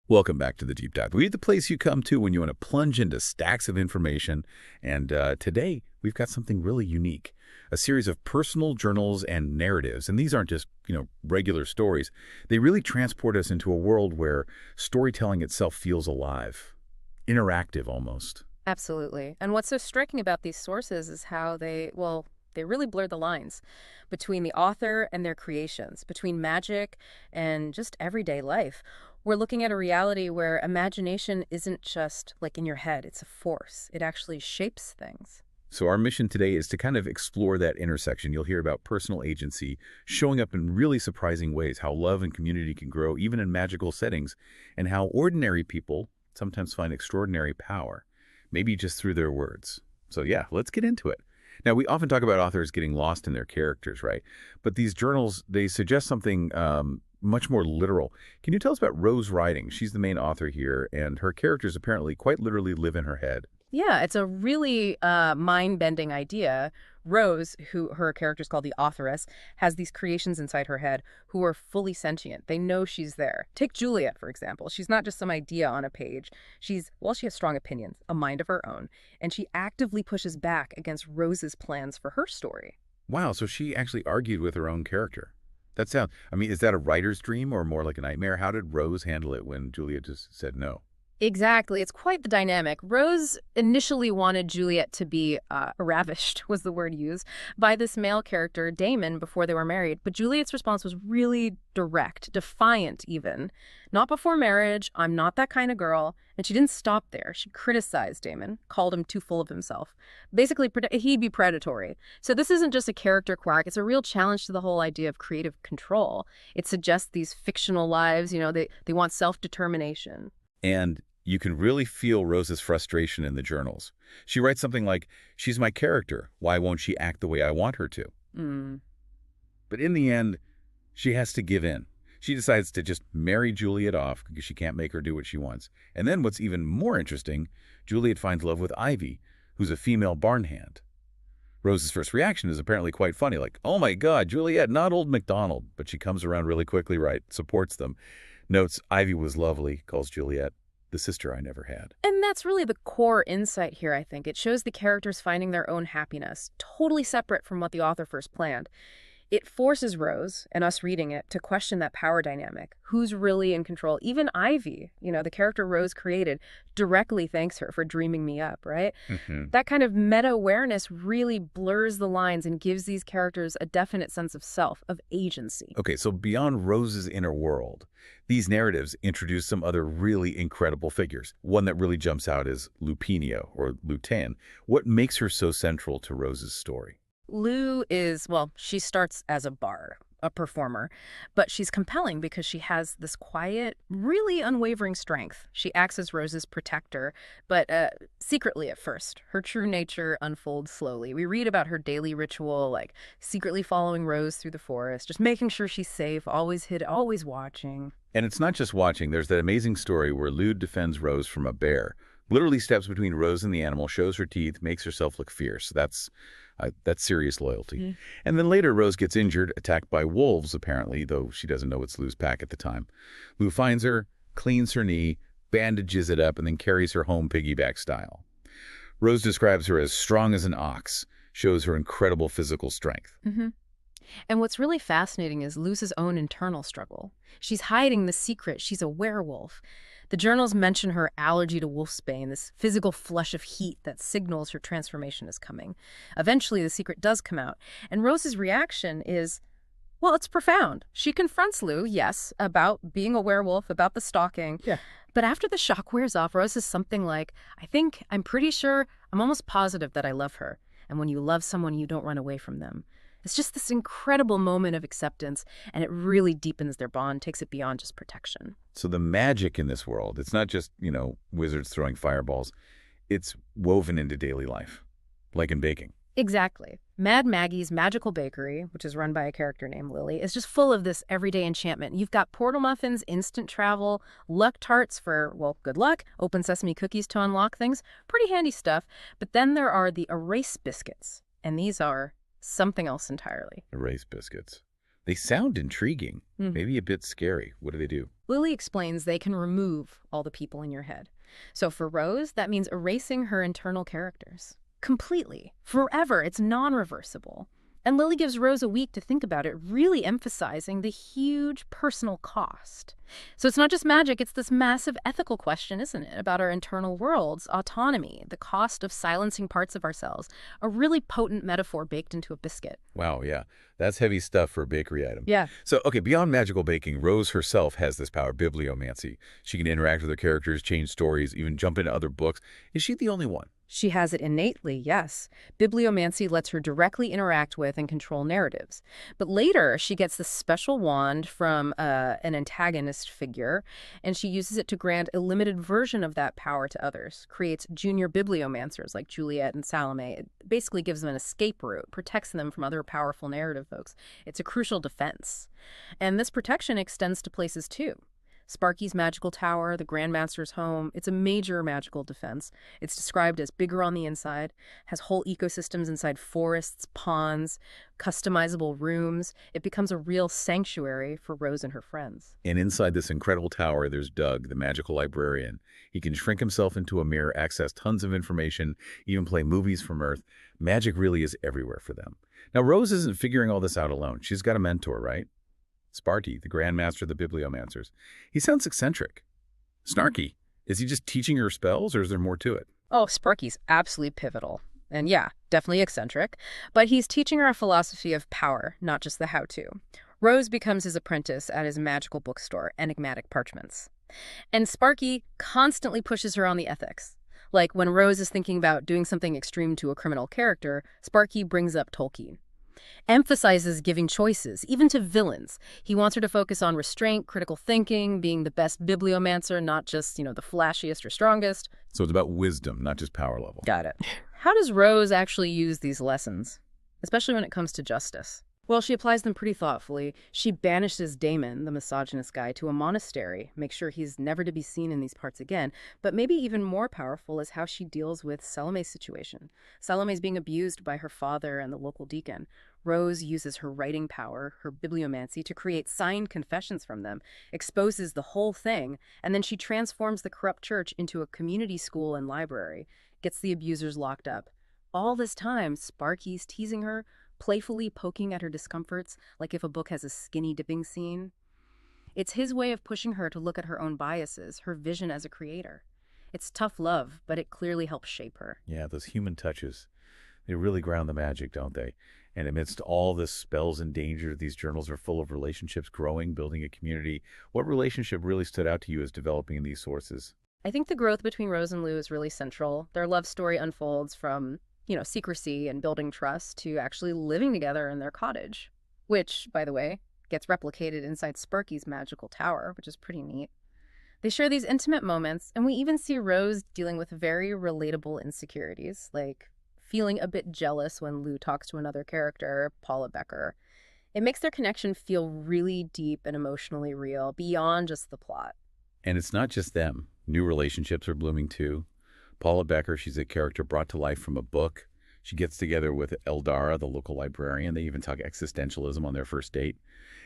Welcome back to the Deep Dive. We're the place you come to when you want to plunge into stacks of information. And today, we've got something really unique. A series of personal journals and narratives. And these aren't just, regular stories. They really transport us into a world where storytelling itself feels alive. Interactive, almost. Absolutely. And what's so striking about these sources is how they really blur the lines between the author and their creations, between magic and just everyday life. We're looking at a reality where imagination isn't just like in your head, it's a force. It actually shapes things. So our mission today is to kind of explore that intersection. You'll hear about personal agency showing up in really surprising ways, how love and community can grow even in magical settings, and how ordinary people sometimes find extraordinary power, maybe just through their words. So yeah, let's get into it. Now, we often talk about authors getting lost in their characters, right? But these journals, they suggest something much more literal. Can you tell us about Rose writing? She's the main author here, and her characters apparently quite literally live in her head. Yeah, it's a really mind-bending idea. Rose, who her character is called the authoress, has these creations inside her head who are fully sentient. They know she's there. Take Juliet, for example. She's not just some idea on a page. She has strong opinions, a mind of her own, and she actively pushes back against Rose's plans for her story. Wow, so she actually argued with her own character. Is that a writer's dream or more like a nightmare? How did Rose handle it when Juliet just said no? Exactly. It's quite the dynamic. Rose initially wanted Juliet to be ravished, was the word used, by this male character, Damon, before they were married. But Juliet's response was really direct, defiant even. Not before marriage, I'm not that kind of girl. And she didn't stop there. She criticized Damon, called him too full of himself. Basically, he'd be predatory. So this isn't just a character quirk. It's a real challenge to the whole idea of creative control. It suggests these fictional lives, they want self-determination. And you can really feel Rose's frustration in the journals. She writes something like, "She's my character. Why won't she act the way I want her to?" But in the end, she has to give in. She decides to just marry Juliet off because she can't make her do what she wants. And then what's even more interesting, Juliet finds love with Ivy, who's a female barn hand. Rose's first reaction is apparently quite funny, like, "Oh my God, Juliet, not old MacDonald." But she comes around really quickly, right, supports them. Notes Ivy was lovely, calls Juliet the sister I never had. And that's really the core insight here, I think. It shows the characters finding their own happiness, totally separate from what the author first planned. It forces Rose, and us reading it, to question that power dynamic. Who's really in control? Even Ivy, the character Rose created, directly thanks her for dreaming me up, right? That kind of meta-awareness really blurs the lines and gives these characters a definite sense of self, of agency. Okay, so beyond Rose's inner world, these narratives introduce some other really incredible figures. One that really jumps out is Lupinia, or Lutan. What makes her so central to Rose's story? Lou she starts as a bard, a performer, but she's compelling because she has this quiet, really unwavering strength. She acts as Rose's protector, but secretly at first. Her true nature unfolds slowly. We read about her daily ritual, like secretly following Rose through the forest, just making sure she's safe, always hidden, always watching. And it's not just watching. There's that amazing story where Lou defends Rose from a bear, literally steps between Rose and the animal, shows her teeth, makes herself look fierce. That's serious loyalty. And then later, Rose gets injured, attacked by wolves, apparently, though she doesn't know it's Lou's pack at the time. Lou finds her, cleans her knee, bandages it up, and then carries her home piggyback style. Rose describes her as strong as an ox, shows her incredible physical strength. And what's really fascinating is Lu's own internal struggle. She's hiding the secret. She's a werewolf. The journals mention her allergy to wolfsbane, this physical flush of heat that signals her transformation is coming. Eventually, the secret does come out. And Rose's reaction is, it's profound. She confronts Lou, yes, about being a werewolf, about the stalking. Yeah. But after the shock wears off, Rose says something like, I'm pretty sure, I'm almost positive that I love her. And when you love someone, you don't run away from them. It's just this incredible moment of acceptance, and it really deepens their bond, takes it beyond just protection. So the magic in this world, it's not just, wizards throwing fireballs. It's woven into daily life, like in baking. Exactly. Mad Maggie's Magical Bakery, which is run by a character named Lily, is just full of this everyday enchantment. You've got portal muffins, instant travel, luck tarts for, good luck, open sesame cookies to unlock things. Pretty handy stuff. But then there are the erase biscuits, and these are something else entirely. Erase biscuits. They sound intriguing, maybe a bit scary. What do they do? Lily explains they can remove all the people in your head. So for Rose, that means erasing her internal characters. Completely. Forever. It's non-reversible. And Lily gives Rose a week to think about it, really emphasizing the huge personal cost. So it's not just magic, it's this massive ethical question, isn't it? About our internal worlds, autonomy, the cost of silencing parts of ourselves. A really potent metaphor baked into a biscuit. Wow, yeah. That's heavy stuff for a bakery item. Yeah. So, okay, beyond magical baking, Rose herself has this power, bibliomancy. She can interact with her characters, change stories, even jump into other books. Is she the only one? She has it innately, yes. Bibliomancy lets her directly interact with and control narratives. But later, she gets this special wand from an antagonist figure, and she uses it to grant a limited version of that power to others, creates junior bibliomancers like Juliet and Salome. It basically gives them an escape route, protects them from other powerful narrative folks. It's a crucial defense. And this protection extends to places too. Sparky's magical tower, the Grandmaster's home, it's a major magical defense. It's described as bigger on the inside, has whole ecosystems inside forests, ponds, customizable rooms. It becomes a real sanctuary for Rose and her friends. And inside this incredible tower, there's Doug, the magical librarian. He can shrink himself into a mirror, access tons of information, even play movies from Earth. Magic really is everywhere for them. Now, Rose isn't figuring all this out alone. She's got a mentor, right? Sparky, the Grandmaster of the Bibliomancers. He sounds eccentric. Snarky. Is he just teaching her spells, or is there more to it? Oh, Sparky's absolutely pivotal. And yeah, definitely eccentric. But he's teaching her a philosophy of power, not just the how-to. Rose becomes his apprentice at his magical bookstore, Enigmatic Parchments. And Sparky constantly pushes her on the ethics. Like when Rose is thinking about doing something extreme to a criminal character, Sparky brings up Tolkien. Emphasizes giving choices, even to villains. He wants her to focus on restraint, critical thinking, being the best bibliomancer, not just, the flashiest or strongest. So it's about wisdom, not just power level. Got it. How does Rose actually use these lessons, especially when it comes to justice? Well, she applies them pretty thoughtfully. She banishes Damon, the misogynist guy, to a monastery, makes sure he's never to be seen in these parts again. But maybe even more powerful is how she deals with Salome's situation. Salome's being abused by her father and the local deacon. Rose uses her writing power, her bibliomancy, to create signed confessions from them, exposes the whole thing, and then she transforms the corrupt church into a community school and library, gets the abusers locked up. All this time, Sparky's teasing her, playfully poking at her discomforts, like if a book has a skinny dipping scene. It's his way of pushing her to look at her own biases, her vision as a creator. It's tough love, but it clearly helps shape her. Yeah, those human touches, they really ground the magic, don't they? And amidst all the spells and danger, these journals are full of relationships, growing, building a community. What relationship really stood out to you as developing in these sources? I think the growth between Rose and Lou is really central. Their love story unfolds from secrecy and building trust to actually living together in their cottage, which, by the way, gets replicated inside Sparky's magical tower, which is pretty neat. They share these intimate moments, and we even see Rose dealing with very relatable insecurities, like feeling a bit jealous when Lou talks to another character, Paula Becker. It makes their connection feel really deep and emotionally real, beyond just the plot. And it's not just them. New relationships are blooming too. Paula Becker, she's a character brought to life from a book. She gets together with Eldara, the local librarian. They even talk existentialism on their first date.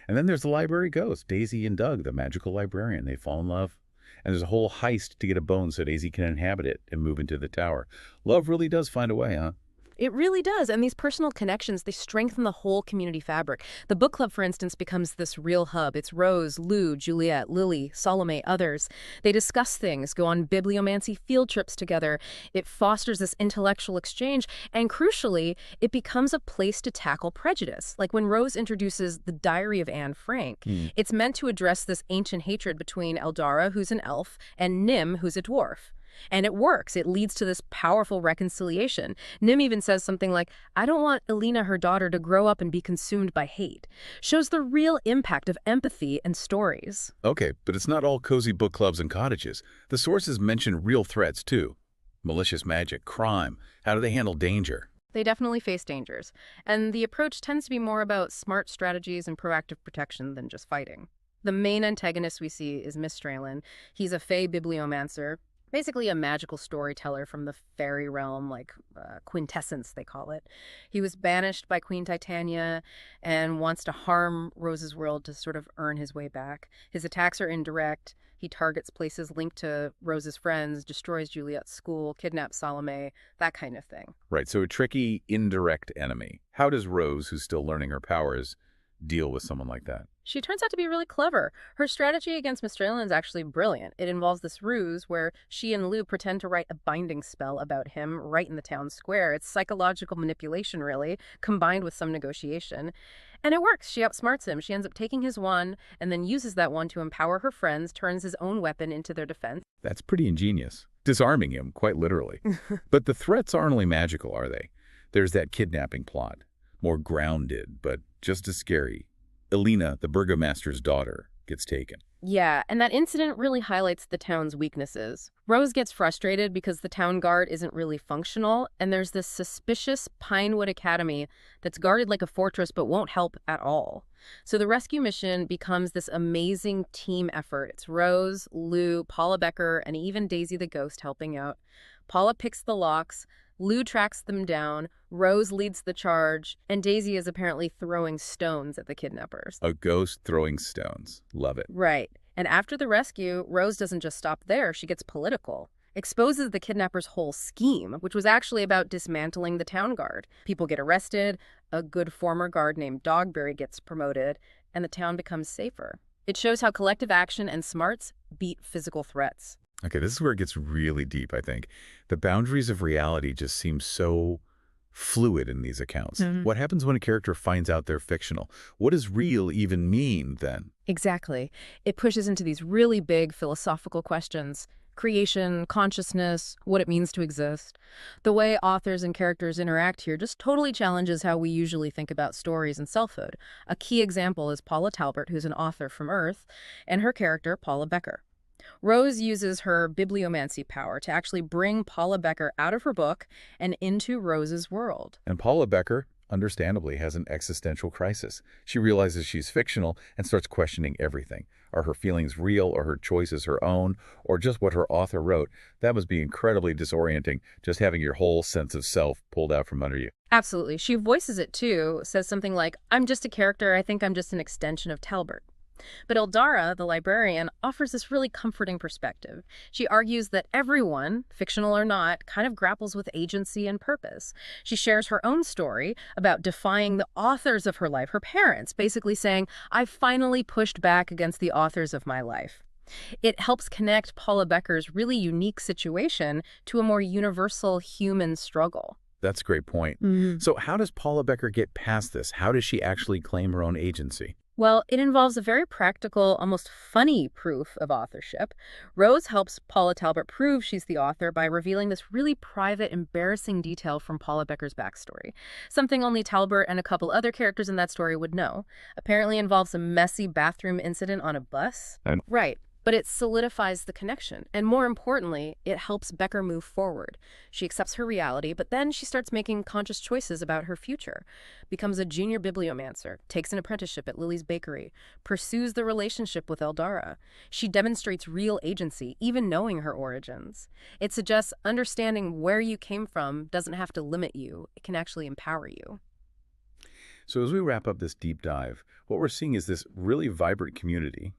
And then there's the library ghost, Daisy and Doug, the magical librarian. They fall in love. And there's a whole heist to get a bone so Daisy can inhabit it and move into the tower. Love really does find a way, huh? It really does. And these personal connections, they strengthen the whole community fabric. The book club, for instance, becomes this real hub. It's Rose, Lou, Juliet, Lily, Salome, others. They discuss things, go on bibliomancy field trips together. It fosters this intellectual exchange. And crucially, it becomes a place to tackle prejudice. Like when Rose introduces the Diary of Anne Frank, it's meant to address this ancient hatred between Eldara, who's an elf, and Nim, who's a dwarf. And it works. It leads to this powerful reconciliation. Nim even says something like, I don't want Elena, her daughter, to grow up and be consumed by hate. Shows the real impact of empathy and stories. Okay, but it's not all cozy book clubs and cottages. The sources mention real threats, too. Malicious magic, crime. How do they handle danger? They definitely face dangers. And the approach tends to be more about smart strategies and proactive protection than just fighting. The main antagonist we see is Mistralin. He's a fey bibliomancer, Basically a magical storyteller from the fairy realm, like quintessence, they call it. He was banished by Queen Titania and wants to harm Rose's world to sort of earn his way back. His attacks are indirect. He targets places linked to Rose's friends, destroys Juliet's school, kidnaps Salome, that kind of thing. Right, so a tricky, indirect enemy. How does Rose, who's still learning her powers, deal with someone like that? She turns out to be really clever. Her strategy against Mistralian is actually brilliant. It involves this ruse where she and Lou pretend to write a binding spell about him right in the town square. It's psychological manipulation, really, combined with some negotiation. And it works. She outsmarts him. She ends up taking his wand and then uses that wand to empower her friends, turns his own weapon into their defense. That's pretty ingenious. Disarming him, quite literally. But the threats aren't only magical, are they? There's that kidnapping plot. More grounded, but just as scary. Elena, the burgomaster's daughter, gets taken. Yeah, and that incident really highlights the town's weaknesses. Rose gets frustrated because the town guard isn't really functional, and there's this suspicious Pinewood Academy that's guarded like a fortress but won't help at all. So the rescue mission becomes this amazing team effort. It's Rose, Lou, Paula Becker, and even Daisy the Ghost helping out. Paula picks the locks, Lou tracks them down, Rose leads the charge, and Daisy is apparently throwing stones at the kidnappers. A ghost throwing stones. Love it. Right. And after the rescue, Rose doesn't just stop there, she gets political. Exposes the kidnappers' whole scheme, which was actually about dismantling the town guard. People get arrested, a good former guard named Dogberry gets promoted, and the town becomes safer. It shows how collective action and smarts beat physical threats. Okay, this is where it gets really deep, I think. The boundaries of reality just seem so fluid in these accounts. What happens when a character finds out they're fictional? What does real even mean then? Exactly. It pushes into these really big philosophical questions. Creation, consciousness, what it means to exist. The way authors and characters interact here just totally challenges how we usually think about stories and selfhood. A key example is Paula Talbert, who's an author from Earth, and her character, Paula Becker. Rose uses her bibliomancy power to actually bring Paula Becker out of her book and into Rose's world. And Paula Becker, understandably, has an existential crisis. She realizes she's fictional and starts questioning everything. Are her feelings real, or her choices her own, or just what her author wrote? That must be incredibly disorienting, just having your whole sense of self pulled out from under you. Absolutely. She voices it too, says something like, "I'm just a character, I think I'm just an extension of Talbert." But Eldara, the librarian, offers this really comforting perspective. She argues that everyone, fictional or not, kind of grapples with agency and purpose. She shares her own story about defying the authors of her life, her parents, basically saying, "I've finally pushed back against the authors of my life." It helps connect Paula Becker's really unique situation to a more universal human struggle. That's a great point. So how does Paula Becker get past this? How does she actually claim her own agency? Well, it involves a very practical, almost funny proof of authorship. Rose helps Paula Talbert prove she's the author by revealing this really private, embarrassing detail from Paula Becker's backstory. Something only Talbert and a couple other characters in that story would know. Apparently involves a messy bathroom incident on a bus. Right. But it solidifies the connection. And more importantly, it helps Becker move forward. She accepts her reality, but then she starts making conscious choices about her future. Becomes a junior bibliomancer, takes an apprenticeship at Lily's Bakery, pursues the relationship with Eldara. She demonstrates real agency, even knowing her origins. It suggests understanding where you came from doesn't have to limit you. It can actually empower you. So as we wrap up this deep dive, what we're seeing is this really vibrant community.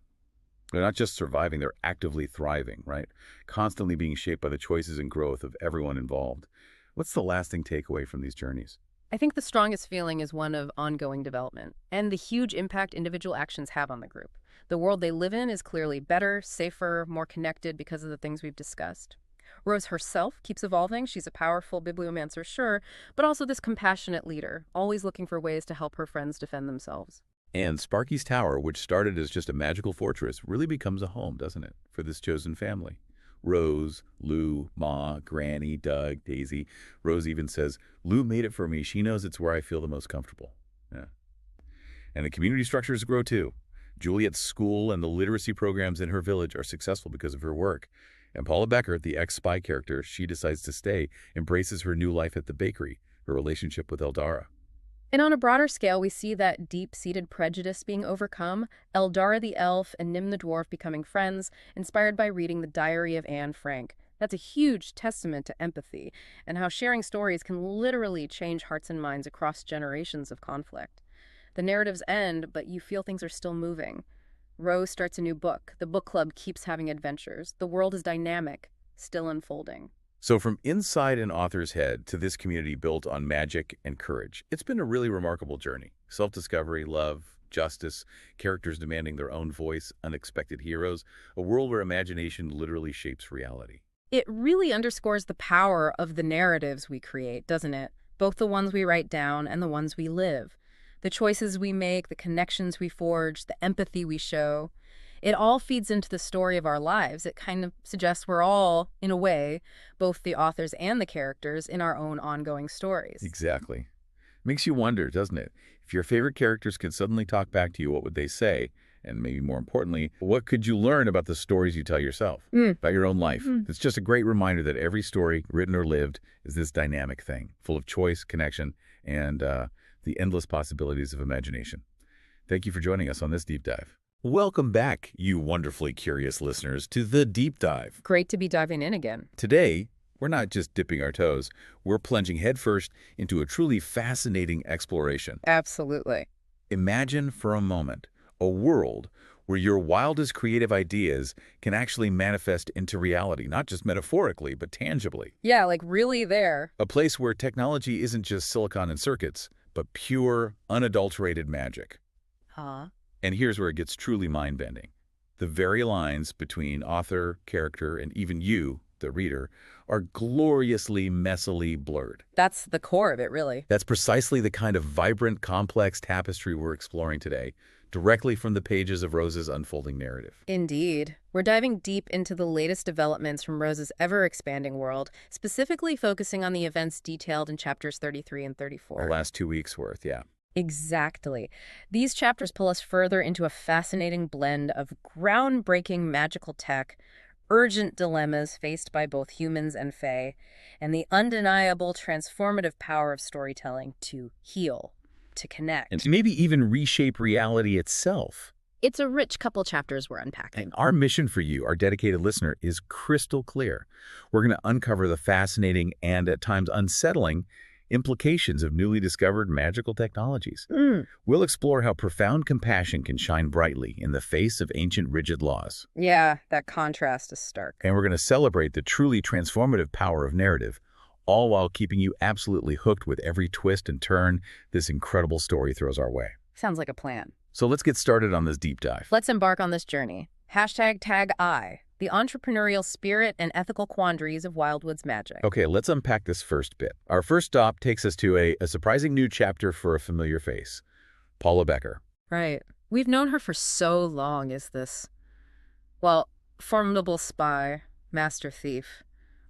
They're not just surviving, they're actively thriving, right? Constantly being shaped by the choices and growth of everyone involved. What's the lasting takeaway from these journeys? I think the strongest feeling is one of ongoing development and the huge impact individual actions have on the group. The world they live in is clearly better, safer, more connected because of the things we've discussed. Rose herself keeps evolving. She's a powerful bibliomancer, sure, but also this compassionate leader, always looking for ways to help her friends defend themselves. And Sparky's Tower, which started as just a magical fortress, really becomes a home, doesn't it, for this chosen family? Rose, Lou, Ma, Granny, Doug, Daisy. Rose even says, "Lou made it for me. She knows it's where I feel the most comfortable." Yeah. And the community structures grow too. Juliet's school and the literacy programs in her village are successful because of her work. And Paula Becker, the ex-spy character, she decides to stay, embraces her new life at the bakery, her relationship with Eldara. And on a broader scale, we see that deep-seated prejudice being overcome, Eldara the elf and Nim the dwarf becoming friends, inspired by reading the Diary of Anne Frank. That's a huge testament to empathy and how sharing stories can literally change hearts and minds across generations of conflict. The narratives end, but you feel things are still moving. Rose starts a new book. The book club keeps having adventures. The world is dynamic, still unfolding. So from inside an author's head to this community built on magic and courage, it's been a really remarkable journey. Self-discovery, love, justice, characters demanding their own voice, unexpected heroes, a world where imagination literally shapes reality. It really underscores the power of the narratives we create, doesn't it? Both the ones we write down and the ones we live. The choices we make, the connections we forge, the empathy we show. It all feeds into the story of our lives. It kind of suggests we're all, in a way, both the authors and the characters in our own ongoing stories. Exactly. Makes you wonder, doesn't it? If your favorite characters could suddenly talk back to you, what would they say? And maybe more importantly, what could you learn about the stories you tell yourself, about your own life? It's just a great reminder that every story, written or lived, is this dynamic thing, full of choice, connection, and the endless possibilities of imagination. Thank you for joining us on this deep dive. Welcome back, you wonderfully curious listeners, to The Deep Dive. Great to be diving in again. Today, we're not just dipping our toes. We're plunging headfirst into a truly fascinating exploration. Absolutely. Imagine for a moment a world where your wildest creative ideas can actually manifest into reality, not just metaphorically, but tangibly. Yeah, like really there. A place where technology isn't just silicon and circuits, but pure, unadulterated magic. Huh? And here's where it gets truly mind-bending. The very lines between author, character, and even you, the reader, are gloriously, messily blurred. That's the core of it, really. That's precisely the kind of vibrant, complex tapestry we're exploring today, directly from the pages of Rose's unfolding narrative. Indeed. We're diving deep into the latest developments from Rose's ever-expanding world, specifically focusing on the events detailed in chapters 33 and 34. The last 2 weeks' worth, yeah. Exactly. These chapters pull us further into a fascinating blend of groundbreaking magical tech, urgent dilemmas faced by both humans and fae, and the undeniable transformative power of storytelling to heal, to connect. And to maybe even reshape reality itself. It's a rich couple chapters we're unpacking. And our mission for you, our dedicated listener, is crystal clear. We're going to uncover the fascinating and at times unsettling implications of newly discovered magical technologies. We'll explore how profound compassion can shine brightly in the face of ancient rigid laws. Yeah, that contrast is stark. And we're going to celebrate the truly transformative power of narrative, all while keeping you absolutely hooked with every twist and turn this incredible story throws our way. Sounds like a plan. So let's get started on this deep dive. Let's embark on this journey. #TagI, the entrepreneurial spirit and ethical quandaries of Wildwood's magic. Okay, let's unpack this first bit. Our first stop takes us to a surprising new chapter for a familiar face, Paula Becker. Right. We've known her for so long as this, well, formidable spy, master thief,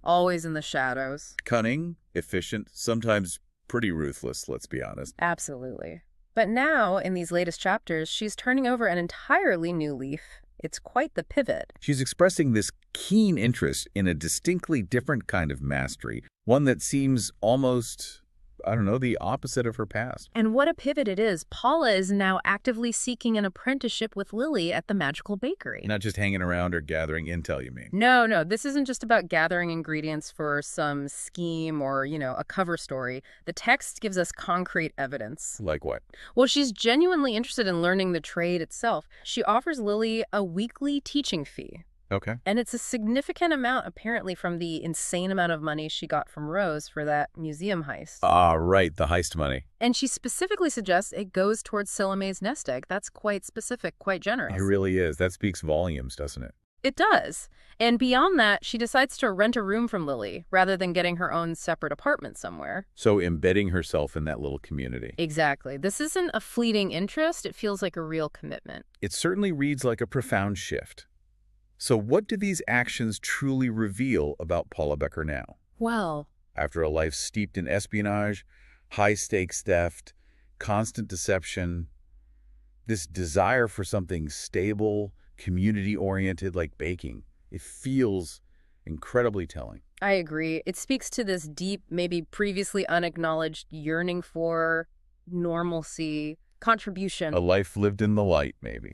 always in the shadows. Cunning, efficient, sometimes pretty ruthless, let's be honest. Absolutely. But now, in these latest chapters, she's turning over an entirely new leaf. It's quite the pivot. She's expressing this keen interest in a distinctly different kind of mastery, one that seems almost, I don't know, the opposite of her past. And what a pivot it is. Paula is now actively seeking an apprenticeship with Lily at the Magical Bakery. Not just hanging around or gathering intel, you mean? No, this isn't just about gathering ingredients for some scheme or, a cover story. The text gives us concrete evidence. Like what? Well, she's genuinely interested in learning the trade itself. She offers Lily a weekly teaching fee. Okay. And it's a significant amount, apparently, from the insane amount of money she got from Rose for that museum heist. Right, the heist money. And she specifically suggests it goes towards Salome's nest egg. That's quite specific, quite generous. It really is. That speaks volumes, doesn't it? It does. And beyond that, she decides to rent a room from Lily, rather than getting her own separate apartment somewhere. So embedding herself in that little community. Exactly. This isn't a fleeting interest. It feels like a real commitment. It certainly reads like a profound shift. So what do these actions truly reveal about Paula Becker now? Well, After a life steeped in espionage, high-stakes theft, constant deception, this desire for something stable, community-oriented like baking, it feels incredibly telling. I agree. It speaks to this deep, maybe previously unacknowledged yearning for normalcy, contribution. A life lived in the light, maybe,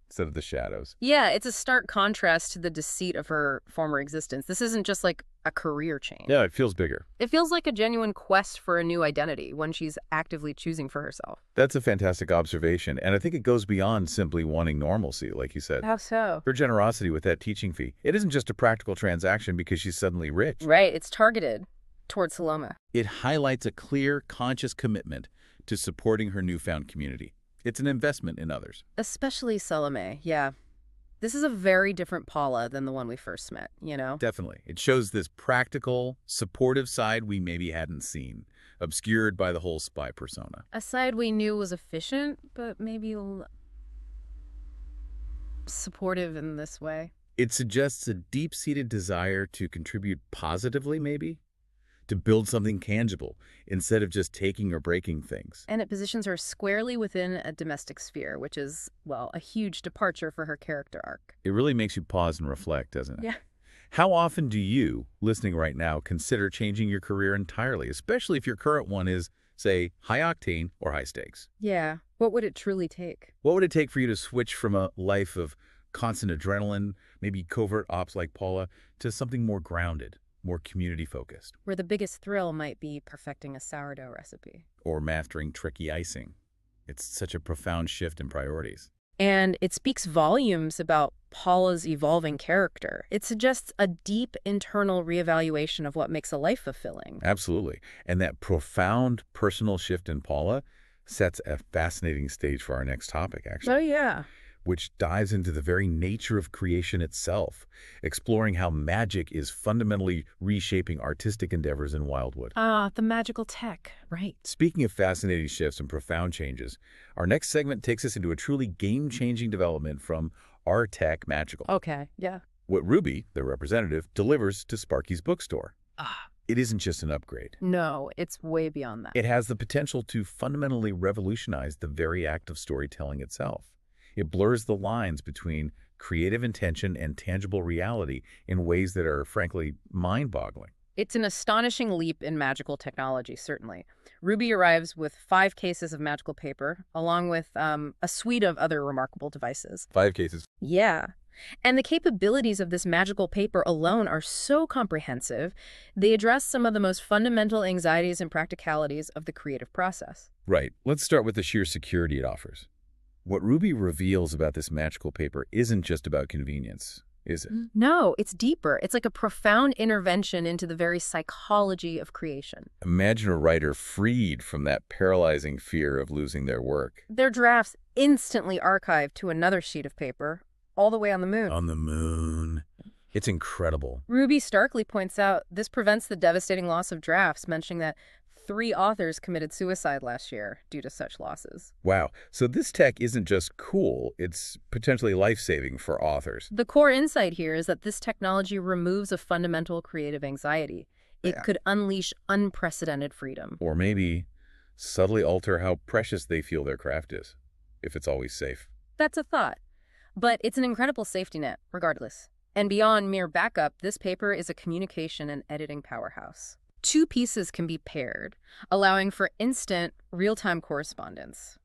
instead of the shadows. Yeah, it's a stark contrast to the deceit of her former existence. This isn't just like a career change. Yeah, it feels bigger. It feels like a genuine quest for a new identity, one she's actively choosing for herself. That's a fantastic observation, and I think it goes beyond simply wanting normalcy, like you said. How so? Her generosity with that teaching fee. It isn't just a practical transaction because she's suddenly rich. Right, it's targeted towards Salome. It highlights a clear, conscious commitment to supporting her newfound community. It's an investment in others. Especially Salome, yeah. This is a very different Paula than the one we first met, you know? Definitely. It shows this practical, supportive side we maybe hadn't seen, obscured by the whole spy persona. A side we knew was efficient, but maybe supportive in this way. It suggests a deep-seated desire to contribute positively, maybe? To build something tangible, instead of just taking or breaking things. And it positions her squarely within a domestic sphere, which is, well, a huge departure for her character arc. It really makes you pause and reflect, doesn't it? Yeah. How often do you, listening right now, consider changing your career entirely, especially if your current one is, say, high octane or high stakes? Yeah. What would it truly take? What would it take for you to switch from a life of constant adrenaline, maybe covert ops like Paula, to something more grounded, more community-focused? Where the biggest thrill might be perfecting a sourdough recipe. Or mastering tricky icing. It's such a profound shift in priorities. And it speaks volumes about Paula's evolving character. It suggests a deep internal reevaluation of what makes a life fulfilling. Absolutely. And that profound personal shift in Paula sets a fascinating stage for our next topic, actually. Oh, yeah. Which dives into the very nature of creation itself, exploring how magic is fundamentally reshaping artistic endeavors in Wildwood. The magical tech, right. Speaking of fascinating shifts and profound changes, our next segment takes us into a truly game-changing development from our tech magical. Okay, yeah. What Ruby, the representative, delivers to Sparky's bookstore. It isn't just an upgrade. No, it's way beyond that. It has the potential to fundamentally revolutionize the very act of storytelling itself. It blurs the lines between creative intention and tangible reality in ways that are, frankly, mind-boggling. It's an astonishing leap in magical technology, certainly. Ruby arrives with 5 cases of magical paper, along with a suite of other remarkable devices. 5 cases. Yeah. And the capabilities of this magical paper alone are so comprehensive, they address some of the most fundamental anxieties and practicalities of the creative process. Right. Let's start with the sheer security it offers. What Ruby reveals about this magical paper isn't just about convenience, is it? No, it's deeper. It's like a profound intervention into the very psychology of creation. Imagine a writer freed from that paralyzing fear of losing their work. Their drafts instantly archived to another sheet of paper, all the way on the moon. On the moon. It's incredible. Ruby starkly points out this prevents the devastating loss of drafts, mentioning that 3 authors committed suicide last year due to such losses. Wow. So this tech isn't just cool, it's potentially life-saving for authors. The core insight here is that this technology removes a fundamental creative anxiety. It could unleash unprecedented freedom. Or maybe subtly alter how precious they feel their craft is, if it's always safe. That's a thought. But it's an incredible safety net, regardless. And beyond mere backup, this paper is a communication and editing powerhouse. 2 pieces can be paired, allowing for instant, real-time correspondence.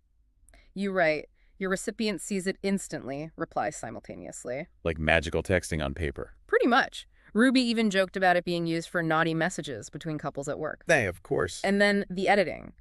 You write, your recipient sees it instantly, replies simultaneously. Like magical texting on paper. Pretty much. Ruby even joked about it being used for naughty messages between couples at work. Hey, of course. And then the editing.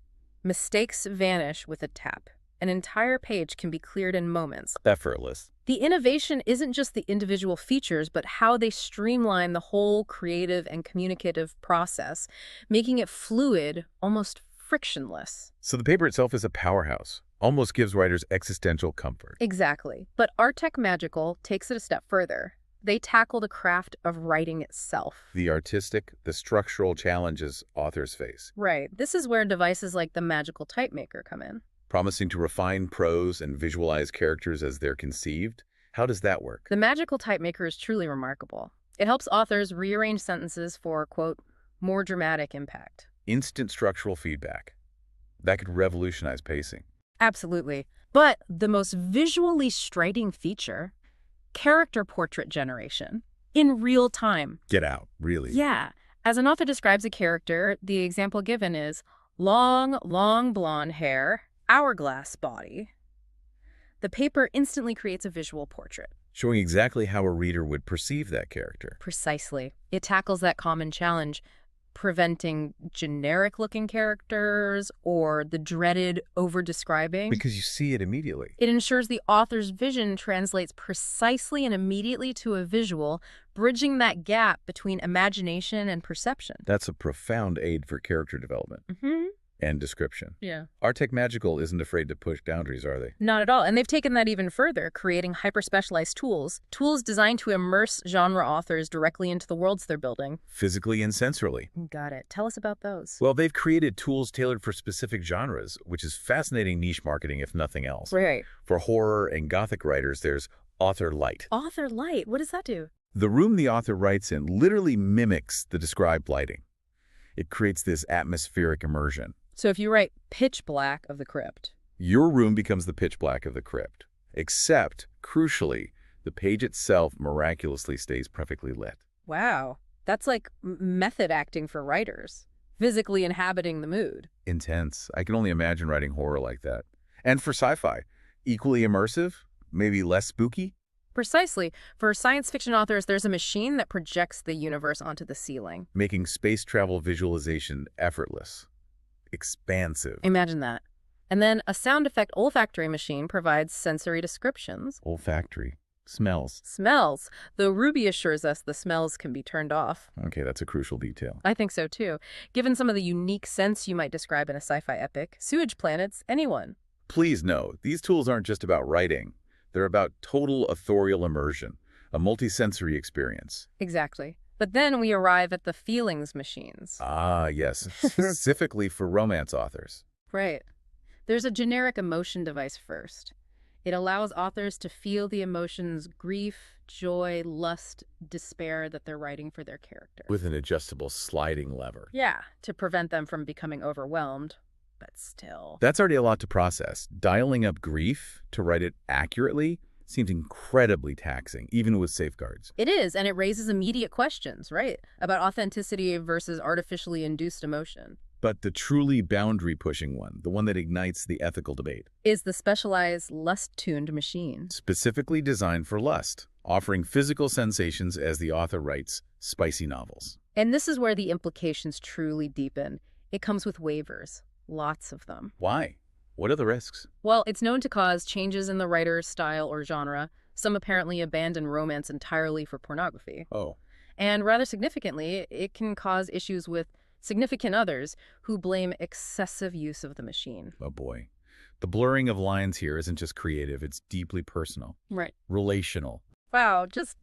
Mistakes vanish with a tap. An entire page can be cleared in moments. Effortless. The innovation isn't just the individual features, but how they streamline the whole creative and communicative process, making it fluid, almost frictionless. So the paper itself is a powerhouse. Almost gives writers existential comfort. Exactly. But Artec Magical takes it a step further. They tackle the craft of writing itself. The artistic, the structural challenges authors face. Right. This is where devices like the Magical Typemaker come in. Promising to refine prose and visualize characters as they're conceived? How does that work? The Magical Typemaker is truly remarkable. It helps authors rearrange sentences for, quote, more dramatic impact. Instant structural feedback. That could revolutionize pacing. Absolutely. But the most visually striking feature, character portrait generation, in real time. Get out, really? Yeah. As an author describes a character, the example given is long blonde hair, hourglass body, the paper instantly creates a visual portrait. Showing exactly how a reader would perceive that character. Precisely. It tackles that common challenge, preventing generic-looking characters or the dreaded over-describing. Because you see it immediately. It ensures the author's vision translates precisely and immediately to a visual, bridging that gap between imagination and perception. That's a profound aid for character development. And description. Yeah. Artec Magical isn't afraid to push boundaries, are they? Not at all. And they've taken that even further, creating hyper-specialized tools designed to immerse genre authors directly into the worlds they're building. Physically and sensorily. Got it. Tell us about those. Well, they've created tools tailored for specific genres, which is fascinating niche marketing, if nothing else. Right. For horror and gothic writers, there's Author Light. Author Light? What does that do? The room the author writes in literally mimics the described lighting. It creates this atmospheric immersion. So if you write pitch black of the crypt, your room becomes the pitch black of the crypt. Except, crucially, the page itself miraculously stays perfectly lit. Wow. That's like method acting for writers, physically inhabiting the mood. Intense. I can only imagine writing horror like that. And for sci-fi, equally immersive, maybe less spooky? Precisely. For science fiction authors, there's a machine that projects the universe onto the ceiling, making space travel visualization effortless. Expansive. Imagine that. And then a sound effect olfactory machine provides sensory descriptions. Olfactory. Smells. Smells. Though Ruby assures us the smells can be turned off. Okay, that's a crucial detail. I think so too. Given some of the unique scents you might describe in a sci-fi epic, sewage planets, anyone. Please know, these tools aren't just about writing. They're about total authorial immersion, a multisensory experience. Exactly. But then we arrive at the feelings machines. Ah, yes. Specifically for romance authors. Right. There's a generic emotion device first. It allows authors to feel the emotions grief, joy, lust, despair that they're writing for their character. With an adjustable sliding lever. Yeah, to prevent them from becoming overwhelmed. But still. That's already a lot to process. Dialing up grief to write it accurately seems incredibly taxing, even with safeguards. It is, and it raises immediate questions, right? About authenticity versus artificially induced emotion. But the truly boundary-pushing one, the one that ignites the ethical debate, is the specialized lust-tuned machine. Specifically designed for lust, offering physical sensations as the author writes spicy novels. And this is where the implications truly deepen. It comes with waivers. Lots of them. Why? What are the risks? Well, it's known to cause changes in the writer's style or genre. Some apparently abandon romance entirely for pornography. Oh. And rather significantly, it can cause issues with significant others who blame excessive use of the machine. Oh boy. The blurring of lines here isn't just creative, it's deeply personal. Right. Relational. Wow, just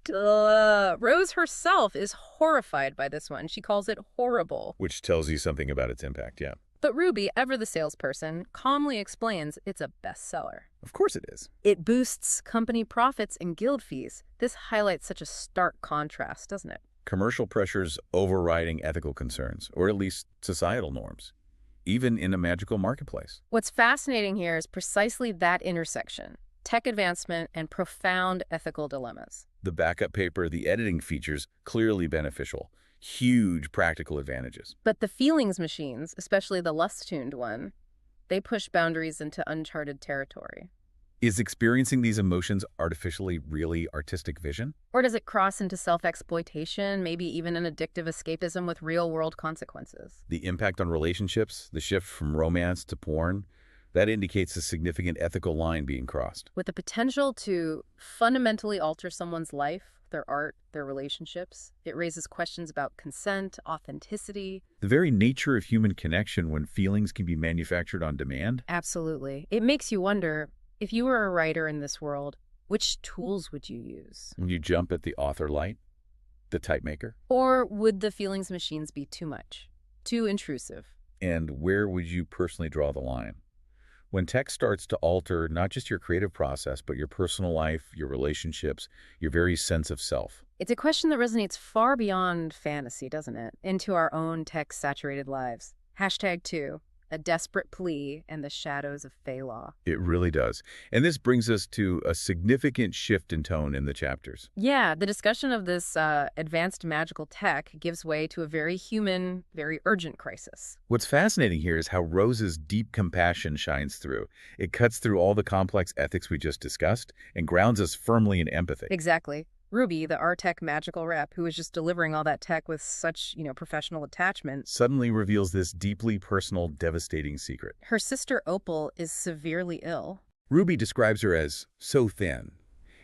Rose herself is horrified by this one. She calls it horrible. Which tells you something about its impact, yeah. But Ruby, ever the salesperson, calmly explains it's a bestseller. Of course it is. It boosts company profits and guild fees. This highlights such a stark contrast, doesn't it? Commercial pressures overriding ethical concerns, or at least societal norms, even in a magical marketplace. What's fascinating here is precisely that intersection. Tech advancement and profound ethical dilemmas. The backup paper, the editing features, clearly beneficial. Huge practical advantages. But the feelings machines, especially the lust-tuned one, they push boundaries into uncharted territory. Is experiencing these emotions artificially really artistic vision? Or does it cross into self-exploitation, maybe even an addictive escapism with real-world consequences? The impact on relationships, the shift from romance to porn, that indicates a significant ethical line being crossed. With the potential to fundamentally alter someone's life, their art, their relationships. It raises questions about consent, authenticity. The very nature of human connection when feelings can be manufactured on demand? Absolutely. It makes you wonder, if you were a writer in this world, which tools would you use? Would you jump at the author light? The type maker? Or would the feelings machines be too much? Too intrusive? And where would you personally draw the line? When tech starts to alter not just your creative process, but your personal life, your relationships, your very sense of self. It's a question that resonates far beyond fantasy, doesn't it? Into our own tech-saturated lives. #2. a desperate plea, and the shadows of Fey law. It really does. And this brings us to a significant shift in tone in the chapters. Yeah, the discussion of this advanced magical tech gives way to a very human, very urgent crisis. What's fascinating here is how Rose's deep compassion shines through. It cuts through all the complex ethics we just discussed and grounds us firmly in empathy. Exactly. Ruby, the R-Tech magical rep, who was just delivering all that tech with such, professional attachment, Suddenly reveals this deeply personal, devastating secret. her sister Opal is severely ill. Ruby describes her as so thin.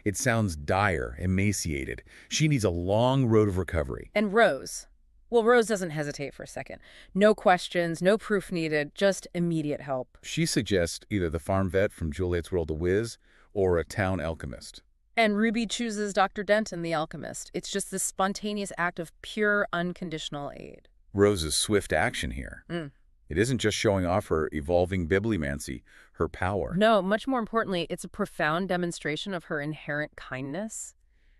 It sounds dire, emaciated. She needs a long road of recovery. And Rose. Well, Rose doesn't hesitate for a second. No questions, no proof needed, just immediate help. She suggests either the farm vet from Juliet's World of Wiz or a town alchemist. And Ruby chooses Dr. Denton, the alchemist. It's just this spontaneous act of pure, unconditional aid. Rose's swift action here. It isn't just showing off her evolving bibliomancy, her power. No, much more importantly, it's a profound demonstration of her inherent kindness,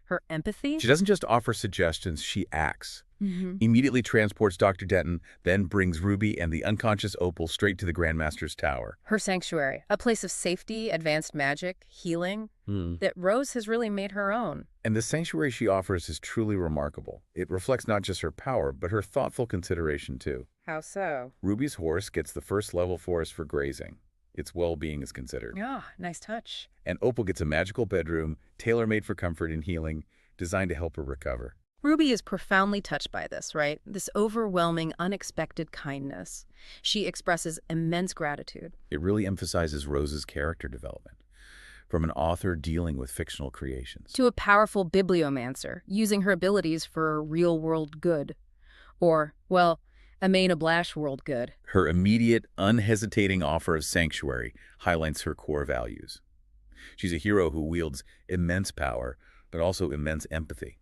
her empathy. She doesn't just offer suggestions, she acts. Immediately transports Dr. Denton, then brings Ruby and the unconscious Opal straight to the Grandmaster's tower. Her sanctuary, a place of safety, advanced magic, healing, that Rose has really made her own. And the sanctuary she offers is truly remarkable. It reflects not just her power, but her thoughtful consideration too. How so? Ruby's horse gets the first level forest for grazing. Its well-being is considered. Yeah, nice touch. And Opal gets a magical bedroom, tailor-made for comfort and healing, designed to help her recover. Ruby is profoundly touched by this, right? This overwhelming, unexpected kindness. She expresses immense gratitude. It really emphasizes Rose's character development, from an author dealing with fictional creations. To a powerful bibliomancer, using her abilities for real-world good. Or, well, a Main Ablash world good. Her immediate, unhesitating offer of sanctuary highlights her core values. She's a hero who wields immense power, but also immense empathy,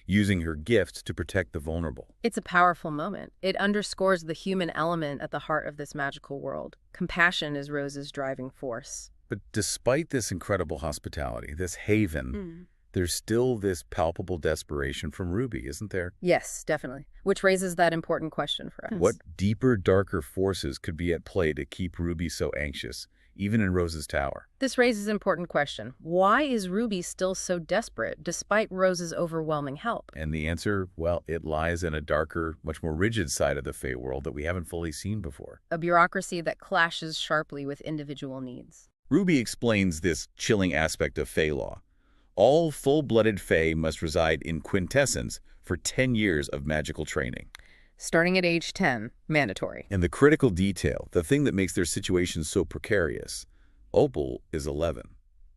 using her gifts to protect the vulnerable. It's a powerful moment. It underscores the human element at the heart of this magical world. Compassion is Rose's driving force. But despite this incredible hospitality, this haven, there's still this palpable desperation from Ruby, isn't there? Yes, definitely. Which raises that important question for us. What deeper, darker forces could be at play to keep Ruby so anxious, even in Rose's tower? This raises an important question. Why is Ruby still so desperate, despite Rose's overwhelming help? And the answer, well, it lies in a darker, much more rigid side of the Fey world that we haven't fully seen before. A bureaucracy that clashes sharply with individual needs. Ruby explains this chilling aspect of Fey law. All full-blooded Fey must reside in quintessence for 10 years of magical training. Starting at age 10, mandatory. And the critical detail, the thing that makes their situation so precarious, Opal is 11.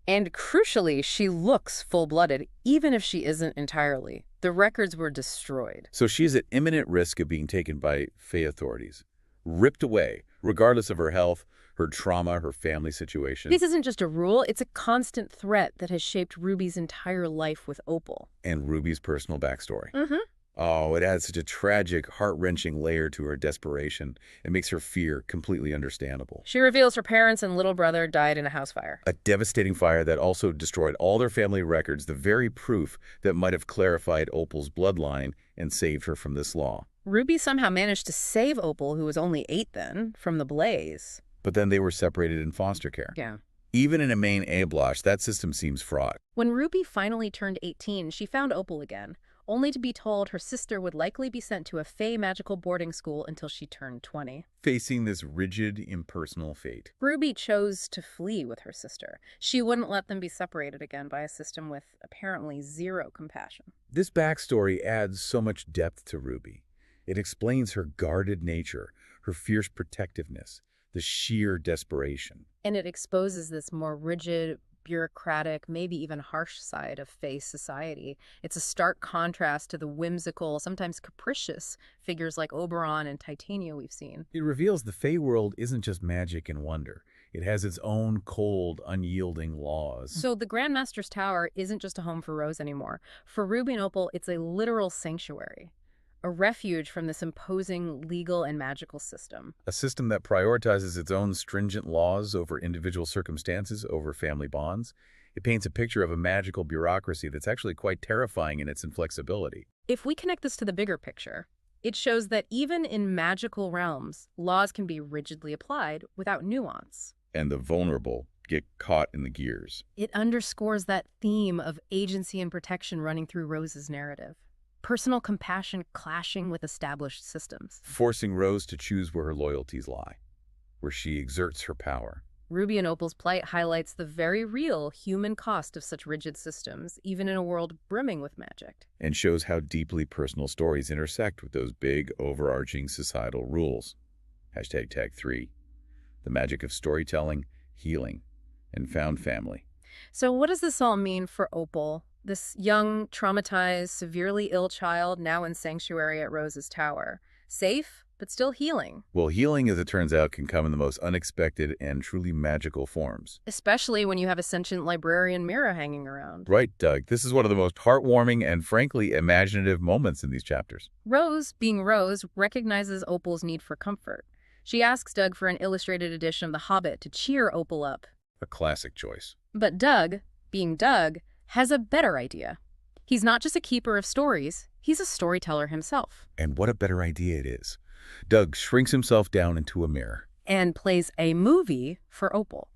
And crucially, she looks full-blooded, even if she isn't entirely. The records were destroyed. So she is at imminent risk of being taken by Fey authorities, ripped away, regardless of her health, her trauma, her family situation. This isn't just a rule, it's a constant threat that has shaped Ruby's entire life with Opal. And Ruby's personal backstory. Oh, it adds such a tragic, heart-wrenching layer to her desperation. It makes her fear completely understandable. She reveals her parents and little brother died in a house fire. A devastating fire that also destroyed all their family records, the very proof that might have clarified Opal's bloodline and saved her from this law. Ruby somehow managed to save Opal, who was only 8 then, from the blaze. But then they were separated in foster care. Yeah. Even in a Main Ablash, that system seems fraught. When Ruby finally turned 18, she found Opal again, only to be told her sister would likely be sent to a Fey magical boarding school until she turned 20. Facing this rigid, impersonal fate, Ruby chose to flee with her sister. She wouldn't let them be separated again by a system with apparently zero compassion. this backstory adds so much depth to Ruby. It explains her guarded nature, her fierce protectiveness, the sheer desperation. And it exposes this more rigid, bureaucratic, maybe even harsh side of Fey society. It's a stark contrast to the whimsical, sometimes capricious figures like Oberon and Titania we've seen. It reveals the Fey world isn't just magic and wonder. It has its own cold, unyielding laws. So the Grandmaster's Tower isn't just a home for Rose anymore. For Ruby and Opal, it's a literal sanctuary, a refuge from this imposing legal and magical system. A system that prioritizes its own stringent laws over individual circumstances, over family bonds. It paints a picture of a magical bureaucracy that's actually quite terrifying in its inflexibility. If we connect this to the bigger picture, It shows that even in magical realms, laws can be rigidly applied without nuance. And the vulnerable get caught in the gears. It underscores that theme of agency and protection running through Rose's narrative. Personal compassion clashing with established systems. Forcing Rose to choose where her loyalties lie, where she exerts her power. Ruby and Opal's plight highlights the very real human cost of such rigid systems, even in a world brimming with magic. And shows how deeply personal stories intersect with those big, overarching societal rules. Tag 3. The magic of storytelling, healing, and found family. So what does this all mean for Opal, this young, traumatized, severely ill child now in sanctuary at Rose's tower? Safe, but still healing. Well, healing, as it turns out, can come in the most unexpected and truly magical forms. Especially when you have a sentient librarian mirror hanging around. Right, Doug. This is one of the most heartwarming and, frankly, imaginative moments in these chapters. Rose, being Rose, recognizes Opal's need for comfort. She asks Doug for an illustrated edition of The Hobbit to cheer Opal up. A classic choice. But Doug, being Doug, has a better idea. He's not just a keeper of stories, he's a storyteller himself. And what a better idea it is. Doug shrinks himself down into a mirror. And plays a movie for Opal.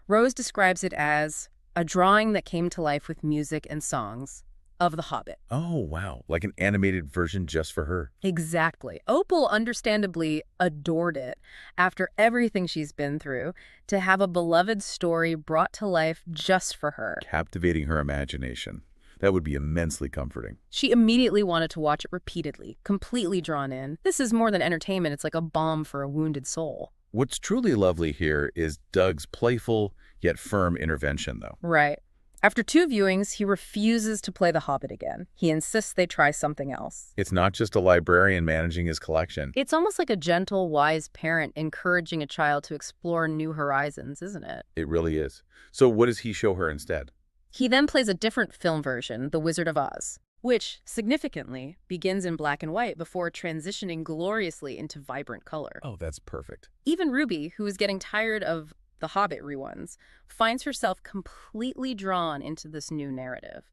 Rose describes it as a drawing that came to life with music and songs of The Hobbit. Oh, wow. Like an animated version just for her. Exactly. Opal understandably adored it after everything she's been through, to have a beloved story brought to life just for her. Captivating her imagination. That would be immensely comforting. She immediately wanted to watch it repeatedly, completely drawn in. This is more than entertainment. It's like a balm for a wounded soul. What's truly lovely here is Doug's playful yet firm intervention, though. Right. After 2 viewings, he refuses to play The Hobbit again. He insists they try something else. It's not just a librarian managing his collection. It's almost like a gentle, wise parent encouraging a child to explore new horizons, isn't it? It really is. So what does he show her instead? He then plays a different film version, The Wizard of Oz, which, significantly, begins in black and white before transitioning gloriously into vibrant color. Oh, that's perfect. Even Ruby, who is getting tired of the Hobbit reruns, finds herself completely drawn into this new narrative.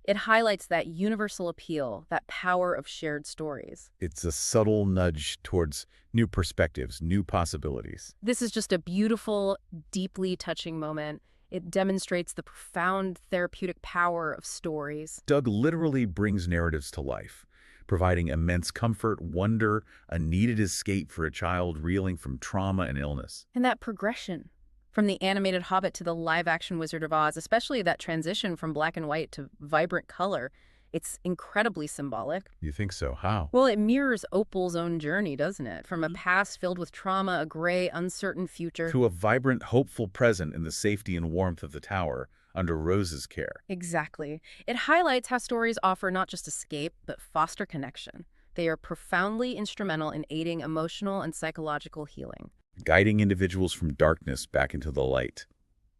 It highlights that universal appeal, that power of shared stories. It's a subtle nudge towards new perspectives, new possibilities. This is just a beautiful, deeply touching moment. It demonstrates the profound therapeutic power of stories. Doug literally brings narratives to life, providing immense comfort, wonder, a needed escape for a child reeling from trauma and illness. And that progression, from the animated Hobbit to the live-action Wizard of Oz, especially that transition from black and white to vibrant color, it's incredibly symbolic. You think so? How? Well, it mirrors Opal's own journey, doesn't it? From a past filled with trauma, a gray, uncertain future, to a vibrant, hopeful present in the safety and warmth of the tower under Rose's care. Exactly. It highlights how stories offer not just escape, but foster connection. They are profoundly instrumental in aiding emotional and psychological healing. Guiding individuals from darkness back into the light.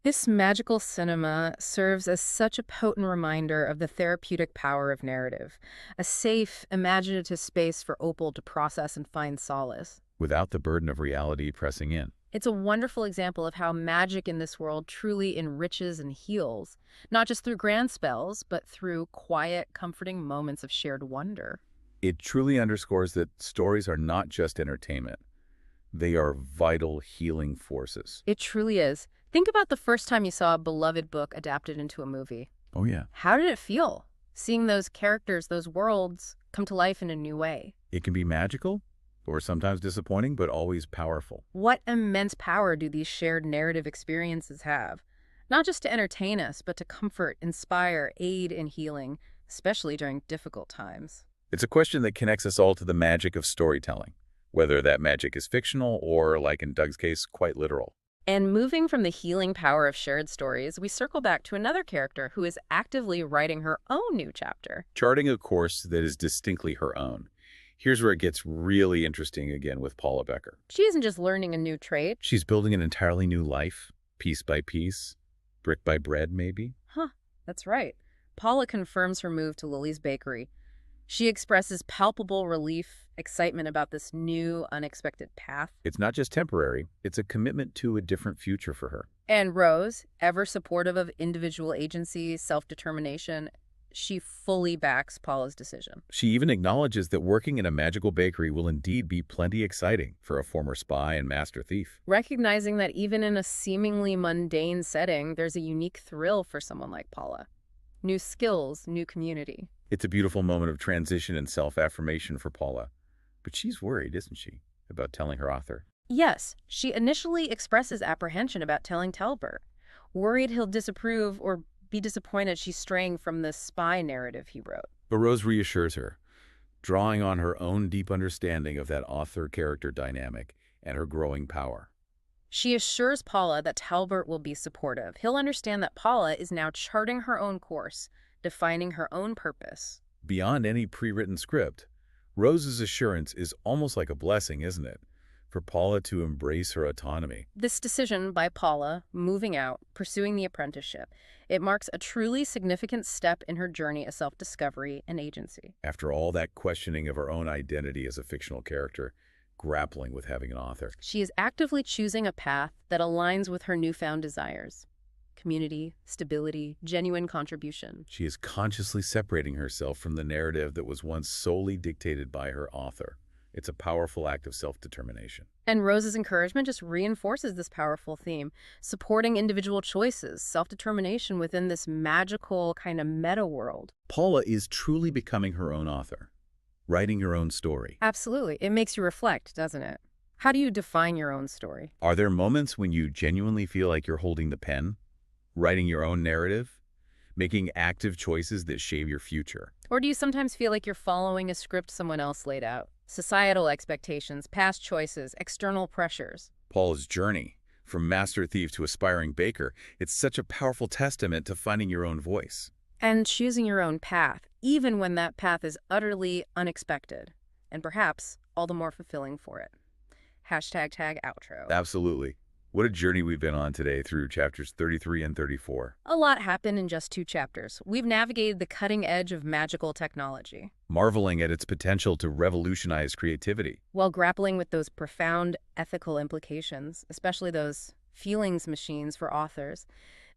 This magical cinema serves as such a potent reminder of the therapeutic power of narrative, a safe, imaginative space for Opal to process and find solace. Without the burden of reality pressing in. It's a wonderful example of how magic in this world truly enriches and heals, not just through grand spells, but through quiet, comforting moments of shared wonder. It truly underscores that stories are not just entertainment. They are vital healing forces. It truly is. Think about the first time you saw a beloved book adapted into a movie. Oh, yeah. How did it feel? Seeing those characters, those worlds, come to life in a new way. It can be magical, or sometimes disappointing, but always powerful. What immense power do these shared narrative experiences have? Not just to entertain us, but to comfort, inspire, aid in healing, especially during difficult times. It's a question that connects us all to the magic of storytelling, whether that magic is fictional or, like in Doug's case, quite literal. And moving from the healing power of shared stories, we circle back to another character who is actively writing her own new chapter. Charting a course that is distinctly her own. Here's where it gets really interesting again with Paula Becker. She isn't just learning a new trait. She's building an entirely new life, piece by piece, brick by bread, maybe. That's right. Paula confirms her move to Lily's Bakery. She expresses palpable relief, excitement about this new, unexpected path. It's not just temporary. It's a commitment to a different future for her. And Rose, ever supportive of individual agency, self-determination, she fully backs Paula's decision. She even acknowledges that working in a magical bakery will indeed be plenty exciting for a former spy and master thief. Recognizing that even in a seemingly mundane setting, there's a unique thrill for someone like Paula. New skills, new community. It's a beautiful moment of transition and self-affirmation for Paula. But she's worried, isn't she, about telling her author? Yes, she initially expresses apprehension about telling Talbot, worried he'll disapprove or be disappointed she's straying from the spy narrative he wrote. But Rose reassures her, drawing on her own deep understanding of that author-character dynamic and her growing power. She assures Paula that Talbot will be supportive. He'll understand that Paula is now charting her own course, defining her own purpose. Beyond any pre-written script, Rose's assurance is almost like a blessing, isn't it? For Paula to embrace her autonomy. This decision by Paula, moving out, pursuing the apprenticeship, it marks a truly significant step in her journey of self-discovery and agency. After all that questioning of her own identity as a fictional character, grappling with having an author. She is actively choosing a path that aligns with her newfound desires. Community, stability, genuine contribution. She is consciously separating herself from the narrative that was once solely dictated by her author. It's a powerful act of self-determination. And Rose's encouragement just reinforces this powerful theme, supporting individual choices, self-determination within this magical kind of meta world. Paula is truly becoming her own author, writing her own story. Absolutely. It makes you reflect, doesn't it? How do you define your own story? Are there moments when you genuinely feel like you're holding the pen, writing your own narrative, making active choices that shape your future? Or do you sometimes feel like you're following a script someone else laid out? Societal expectations, past choices, external pressures. Paula's journey, from master thief to aspiring baker, it's such a powerful testament to finding your own voice. And choosing your own path, even when that path is utterly unexpected, and perhaps all the more fulfilling for it. #outro. Absolutely. What a journey we've been on today through chapters 33 and 34. A lot happened in just 2 chapters. We've navigated the cutting edge of magical technology, Marveling at its potential to revolutionize creativity. while grappling with those profound ethical implications, especially those feelings machines for authors.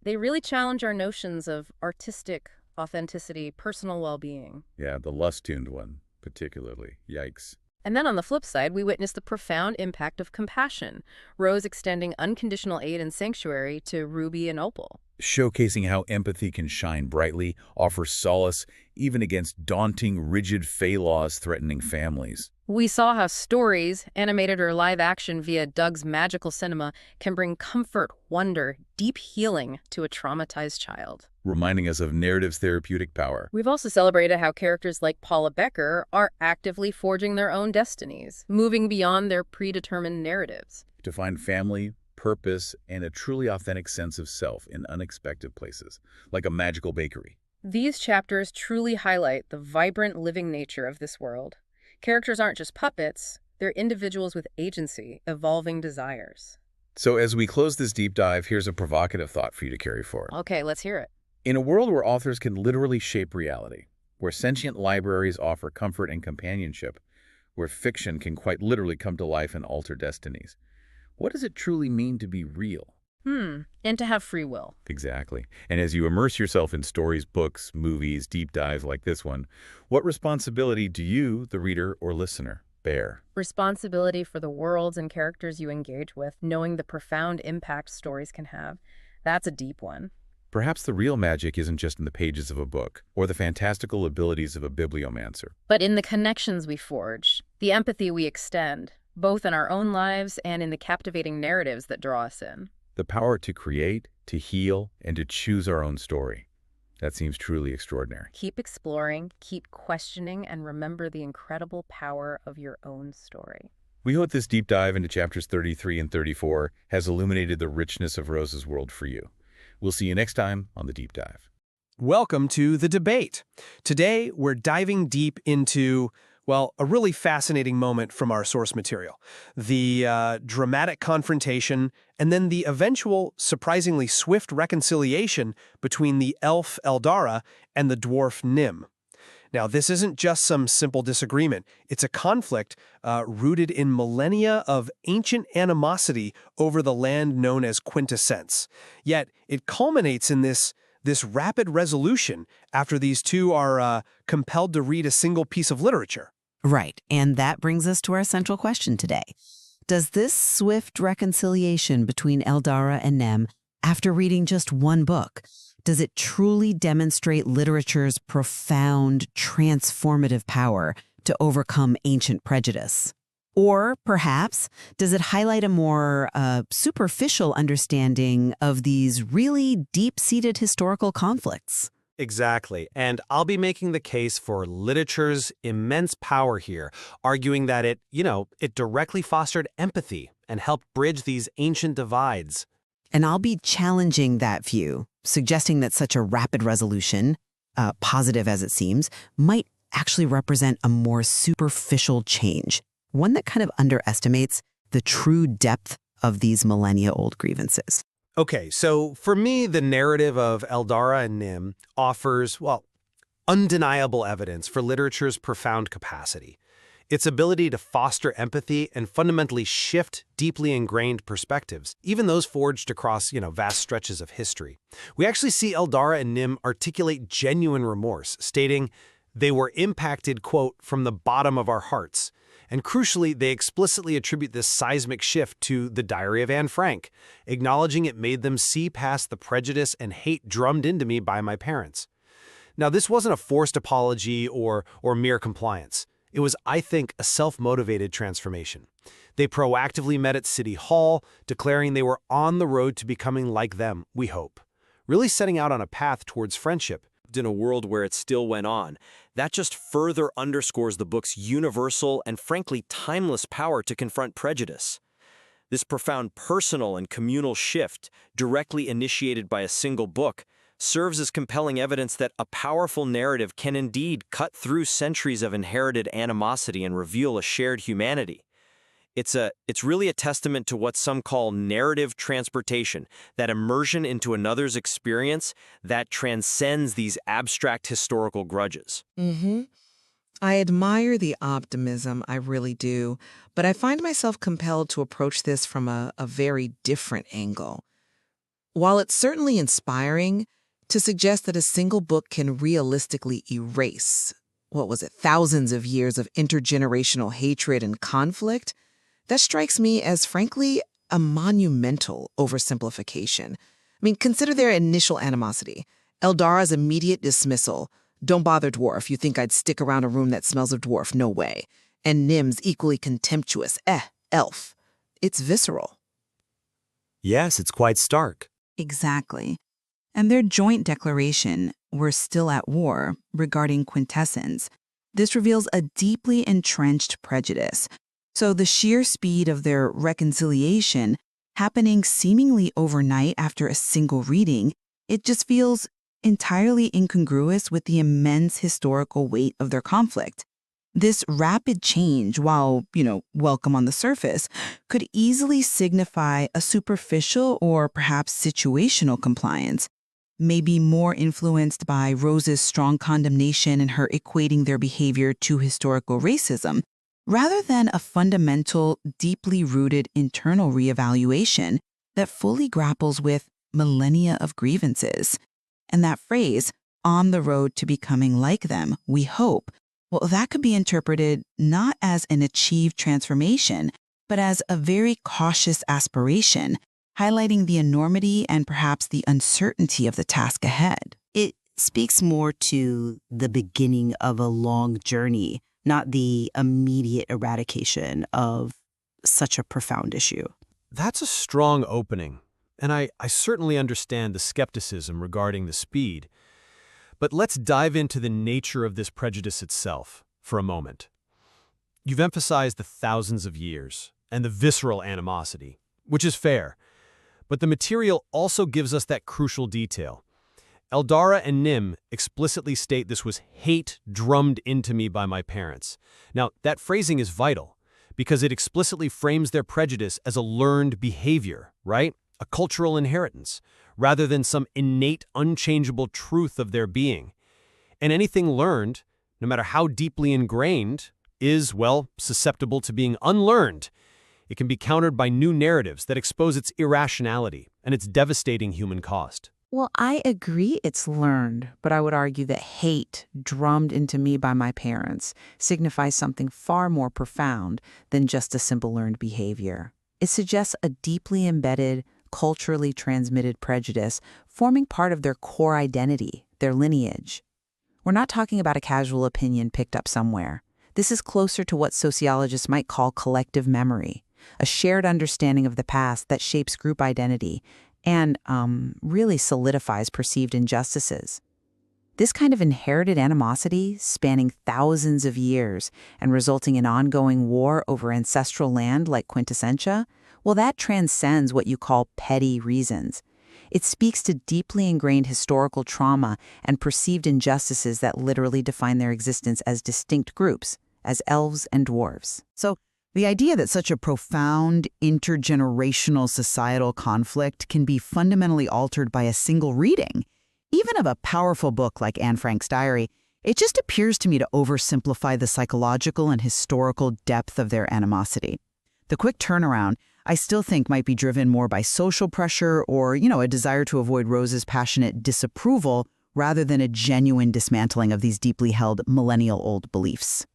They really challenge our notions of artistic authenticity, personal well-being. Yeah, the lust-tuned one, particularly. Yikes. And then on the flip side, we witness the profound impact of compassion, Rose extending unconditional aid and sanctuary to Ruby and Opal. Showcasing how empathy can shine brightly, offer solace, even against daunting, rigid fey laws threatening families. We saw how stories, animated or live action via Doug's magical cinema, can bring comfort, wonder, deep healing to a traumatized child. Reminding us of narrative's therapeutic power. We've also celebrated how characters like Paula Becker are actively forging their own destinies, moving beyond their predetermined narratives. To find family, purpose, and a truly authentic sense of self in unexpected places, like a magical bakery. These chapters truly highlight the vibrant living nature of this world. Characters aren't just puppets, they're individuals with agency, evolving desires. So as we close this deep dive, here's a provocative thought for you to carry forward. Okay, let's hear it. In a world where authors can literally shape reality, where sentient libraries offer comfort and companionship, where fiction can quite literally come to life and alter destinies, what does it truly mean to be real? And to have free will. Exactly. And as you immerse yourself in stories, books, movies, deep dives like this one, what responsibility do you, the reader or listener, bear? Responsibility for the worlds and characters you engage with, knowing the profound impact stories can have. That's a deep one. Perhaps the real magic isn't just in the pages of a book or the fantastical abilities of a bibliomancer, But in the connections we forge, the empathy we extend, both in our own lives and in the captivating narratives that draw us in. the power to create, to heal, and to choose our own story. That seems truly extraordinary. Keep exploring, keep questioning, and remember the incredible power of your own story. We hope this deep dive into chapters 33 and 34 has illuminated the richness of Rose's world for you. We'll see you next time on The Deep Dive. Welcome to The Debate. Today, we're diving deep into, well, a really fascinating moment from our source material. The dramatic confrontation and then the eventual, surprisingly swift reconciliation between the elf Eldara and the dwarf Nim. Now, this isn't just some simple disagreement. It's a conflict rooted in millennia of ancient animosity over the land known as Quintessence. Yet, it culminates in this this rapid resolution after these two are compelled to read a single piece of literature. Right, and that brings us to our central question today. Does this swift reconciliation between Eldara and Nem, after reading just one book, does it truly demonstrate literature's profound, transformative power to overcome ancient prejudice? Or perhaps, does it highlight a more superficial understanding of these really deep-seated historical conflicts? Exactly. And I'll be making the case for literature's immense power here, arguing that it directly fostered empathy and helped bridge these ancient divides. And I'll be challenging that view, suggesting that such a rapid resolution, positive as it seems, might actually represent a more superficial change, one that kind of underestimates the true depth of these millennia-old grievances. Okay, so for me, the narrative of Eldara and Nim offers, undeniable evidence for literature's profound capacity. Its ability to foster empathy and fundamentally shift deeply ingrained perspectives, even those forged across, vast stretches of history. We actually see Eldara and Nim articulate genuine remorse, stating they were impacted, quote, from the bottom of our hearts. And crucially, they explicitly attribute this seismic shift to the Diary of Anne Frank, acknowledging it made them see past the prejudice and hate drummed into me by my parents. Now, this wasn't a forced apology or mere compliance. It was, I think, a self-motivated transformation. They proactively met at City Hall, declaring they were on the road to becoming like them, we hope. Really setting out on a path towards friendship. In a world where it still went on, that just further underscores the book's universal and frankly timeless power to confront prejudice. This profound personal and communal shift, directly initiated by a single book, serves as compelling evidence that a powerful narrative can indeed cut through centuries of inherited animosity and reveal a shared humanity. It's really a testament to what some call narrative transportation, that immersion into another's experience that transcends these abstract historical grudges. I admire the optimism, I really do, but I find myself compelled to approach this from a very different angle. While it's certainly inspiring to suggest that a single book can realistically erase, thousands of years of intergenerational hatred and conflict, that strikes me as, frankly, a monumental oversimplification. Consider their initial animosity. Eldara's immediate dismissal. Don't bother, dwarf. You think I'd stick around a room that smells of dwarf? No way. And Nim's equally contemptuous. Elf. It's visceral. Yes, it's quite stark. Exactly. And their joint declaration, we're still at war, regarding quintessence. This reveals a deeply entrenched prejudice. So the sheer speed of their reconciliation, happening seemingly overnight after a single reading, it just feels entirely incongruous with the immense historical weight of their conflict. This rapid change, while, welcome on the surface, could easily signify a superficial or perhaps situational compliance, maybe more influenced by Rose's strong condemnation and her equating their behavior to historical racism, rather than a fundamental, deeply rooted internal reevaluation that fully grapples with millennia of grievances. And that phrase, on the road to becoming like them, we hope, that could be interpreted not as an achieved transformation, but as a very cautious aspiration, highlighting the enormity and perhaps the uncertainty of the task ahead. It speaks more to the beginning of a long journey, not the immediate eradication of such a profound issue. That's a strong opening, and I certainly understand the skepticism regarding the speed. But let's dive into the nature of this prejudice itself for a moment. You've emphasized the thousands of years and the visceral animosity, which is fair, but the material also gives us that crucial detail. Eldara and Nim explicitly state this was hate drummed into me by my parents. Now, that phrasing is vital because it explicitly frames their prejudice as a learned behavior, right? A cultural inheritance, rather than some innate, unchangeable truth of their being. And anything learned, no matter how deeply ingrained, is, susceptible to being unlearned. It can be countered by new narratives that expose its irrationality and its devastating human cost. Well, I agree it's learned, but I would argue that hate drummed into me by my parents signifies something far more profound than just a simple learned behavior. It suggests a deeply embedded, culturally transmitted prejudice forming part of their core identity, their lineage. We're not talking about a casual opinion picked up somewhere. This is closer to what sociologists might call collective memory, a shared understanding of the past that shapes group identity and really solidifies perceived injustices. This kind of inherited animosity, spanning thousands of years and resulting in ongoing war over ancestral land like quintessentia, well, that transcends what you call petty reasons. It speaks to deeply ingrained historical trauma and perceived injustices that literally define their existence as distinct groups, as elves and dwarves. So, the idea that such a profound intergenerational societal conflict can be fundamentally altered by a single reading, even of a powerful book like Anne Frank's diary, it just appears to me to oversimplify the psychological and historical depth of their animosity. The quick turnaround, I still think, might be driven more by social pressure or, a desire to avoid Rose's passionate disapproval rather than a genuine dismantling of these deeply held millennial-old beliefs.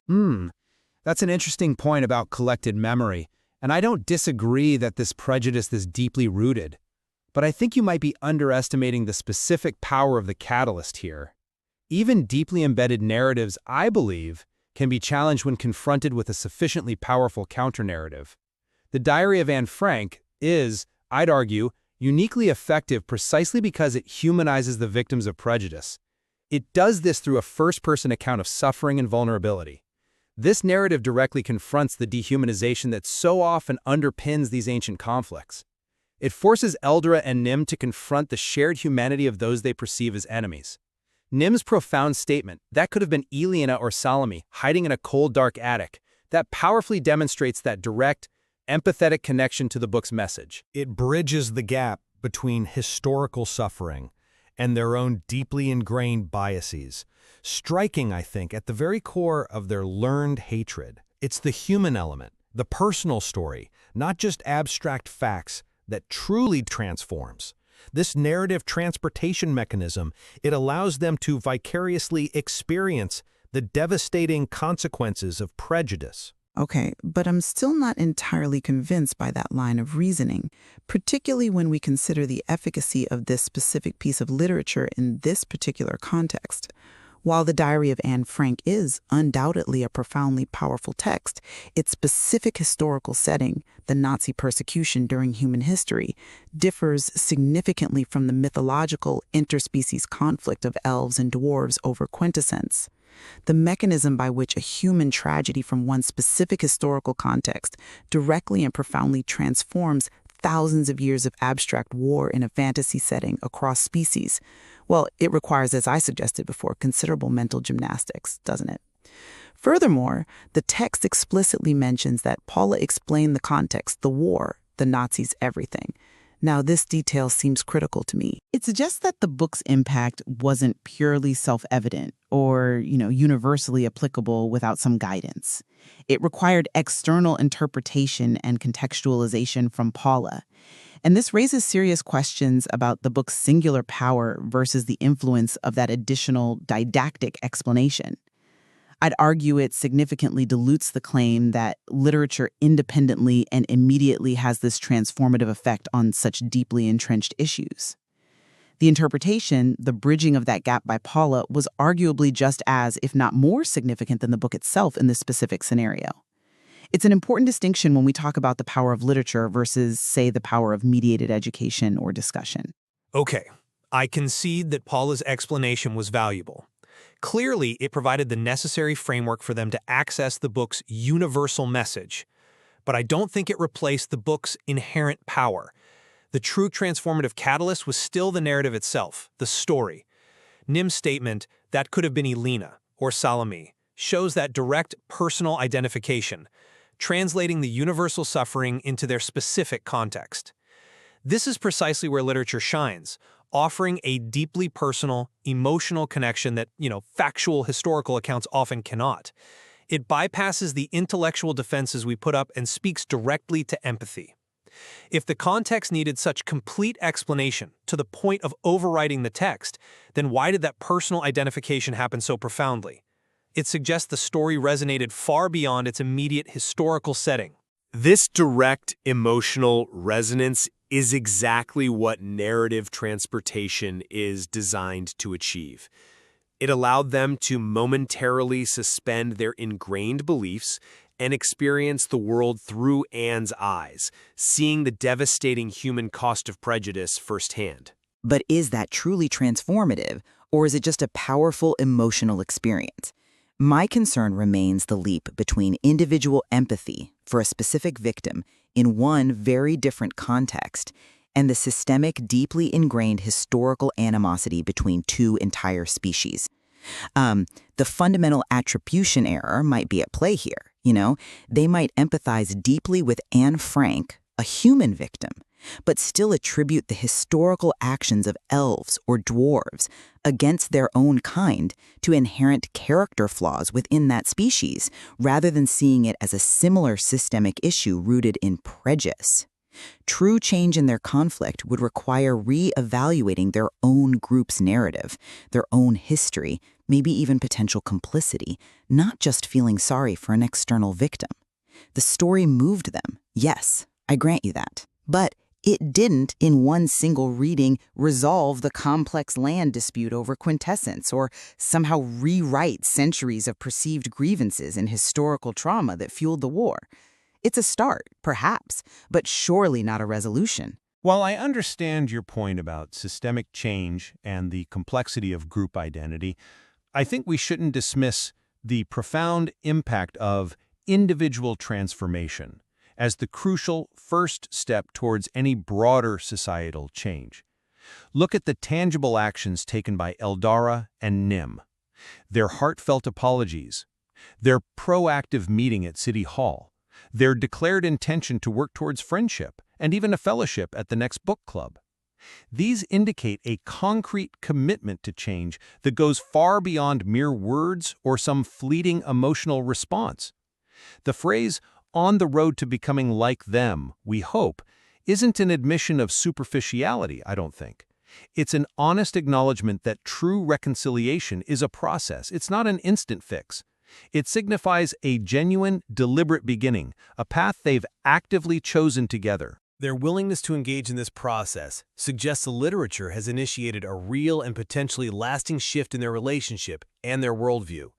That's an interesting point about collected memory, and I don't disagree that this prejudice is deeply rooted. But I think you might be underestimating the specific power of the catalyst here. Even deeply embedded narratives, I believe, can be challenged when confronted with a sufficiently powerful counter-narrative. The Diary of Anne Frank is, I'd argue, uniquely effective precisely because it humanizes the victims of prejudice. It does this through a first-person account of suffering and vulnerability. This narrative directly confronts the dehumanization that so often underpins these ancient conflicts. It forces Eldora and Nim to confront the shared humanity of those they perceive as enemies. Nim's profound statement, that could have been Eliana or Salome, hiding in a cold, dark attic, that powerfully demonstrates that direct, empathetic connection to the book's message. It bridges the gap between historical suffering and their own deeply ingrained biases, striking, I think, at the very core of their learned hatred. It's the human element, the personal story, not just abstract facts, that truly transforms. This narrative transportation mechanism, it allows them to vicariously experience the devastating consequences of prejudice. Okay, but I'm still not entirely convinced by that line of reasoning, particularly when we consider the efficacy of this specific piece of literature in this particular context. While the Diary of Anne Frank is undoubtedly a profoundly powerful text, its specific historical setting, the Nazi persecution during human history, differs significantly from the mythological interspecies conflict of elves and dwarves over quintessence. The mechanism by which a human tragedy from one specific historical context directly and profoundly transforms thousands of years of abstract war in a fantasy setting across species, well, it requires, as I suggested before, considerable mental gymnastics, doesn't it? Furthermore, the text explicitly mentions that Paula explained the context, the war, the Nazis' everything. Now, this detail seems critical to me. It suggests that the book's impact wasn't purely self-evident or, universally applicable without some guidance. It required external interpretation and contextualization from Paula. And this raises serious questions about the book's singular power versus the influence of that additional didactic explanation. I'd argue it significantly dilutes the claim that literature independently and immediately has this transformative effect on such deeply entrenched issues. The interpretation, the bridging of that gap by Paula, was arguably just as, if not more significant than the book itself in this specific scenario. It's an important distinction when we talk about the power of literature versus, say, the power of mediated education or discussion. Okay, I concede that Paula's explanation was valuable. Clearly, it provided the necessary framework for them to access the book's universal message. But I don't think it replaced the book's inherent power. The true transformative catalyst was still the narrative itself, the story. Nim's statement, that could have been Eliana or Salome, shows that direct personal identification, translating the universal suffering into their specific context. This is precisely where literature shines, offering a deeply personal, emotional connection that, factual historical accounts often cannot. It bypasses the intellectual defenses we put up and speaks directly to empathy. If the context needed such complete explanation to the point of overwriting the text, then why did that personal identification happen so profoundly? It suggests the story resonated far beyond its immediate historical setting. This direct emotional resonance is exactly what narrative transportation is designed to achieve. It allowed them to momentarily suspend their ingrained beliefs and experience the world through Anne's eyes, seeing the devastating human cost of prejudice firsthand. But is that truly transformative, or is it just a powerful emotional experience? My concern remains the leap between individual empathy for a specific victim in one very different context and the systemic, deeply ingrained historical animosity between two entire species. The fundamental attribution error might be at play here. They might empathize deeply with Anne Frank, a human victim, but still attribute the historical actions of elves or dwarves against their own kind to inherent character flaws within that species, rather than seeing it as a similar systemic issue rooted in prejudice. True change in their conflict would require re-evaluating their own group's narrative, their own history, maybe even potential complicity, not just feeling sorry for an external victim. The story moved them, yes, I grant you that. But it didn't, in one single reading, resolve the complex land dispute over quintessence or somehow rewrite centuries of perceived grievances and historical trauma that fueled the war. It's a start, perhaps, but surely not a resolution. While I understand your point about systemic change and the complexity of group identity, I think we shouldn't dismiss the profound impact of individual transformation as the crucial first step towards any broader societal change. Look at the tangible actions taken by Eldara and Nim, their heartfelt apologies, their proactive meeting at City Hall, their declared intention to work towards friendship, and even a fellowship at the next book club. These indicate a concrete commitment to change that goes far beyond mere words or some fleeting emotional response. The phrase, "on the road to becoming like them, we hope," isn't an admission of superficiality, I don't think. It's an honest acknowledgement that true reconciliation is a process. It's not an instant fix. It signifies a genuine, deliberate beginning, a path they've actively chosen together. Their willingness to engage in this process suggests the literature has initiated a real and potentially lasting shift in their relationship and their worldview.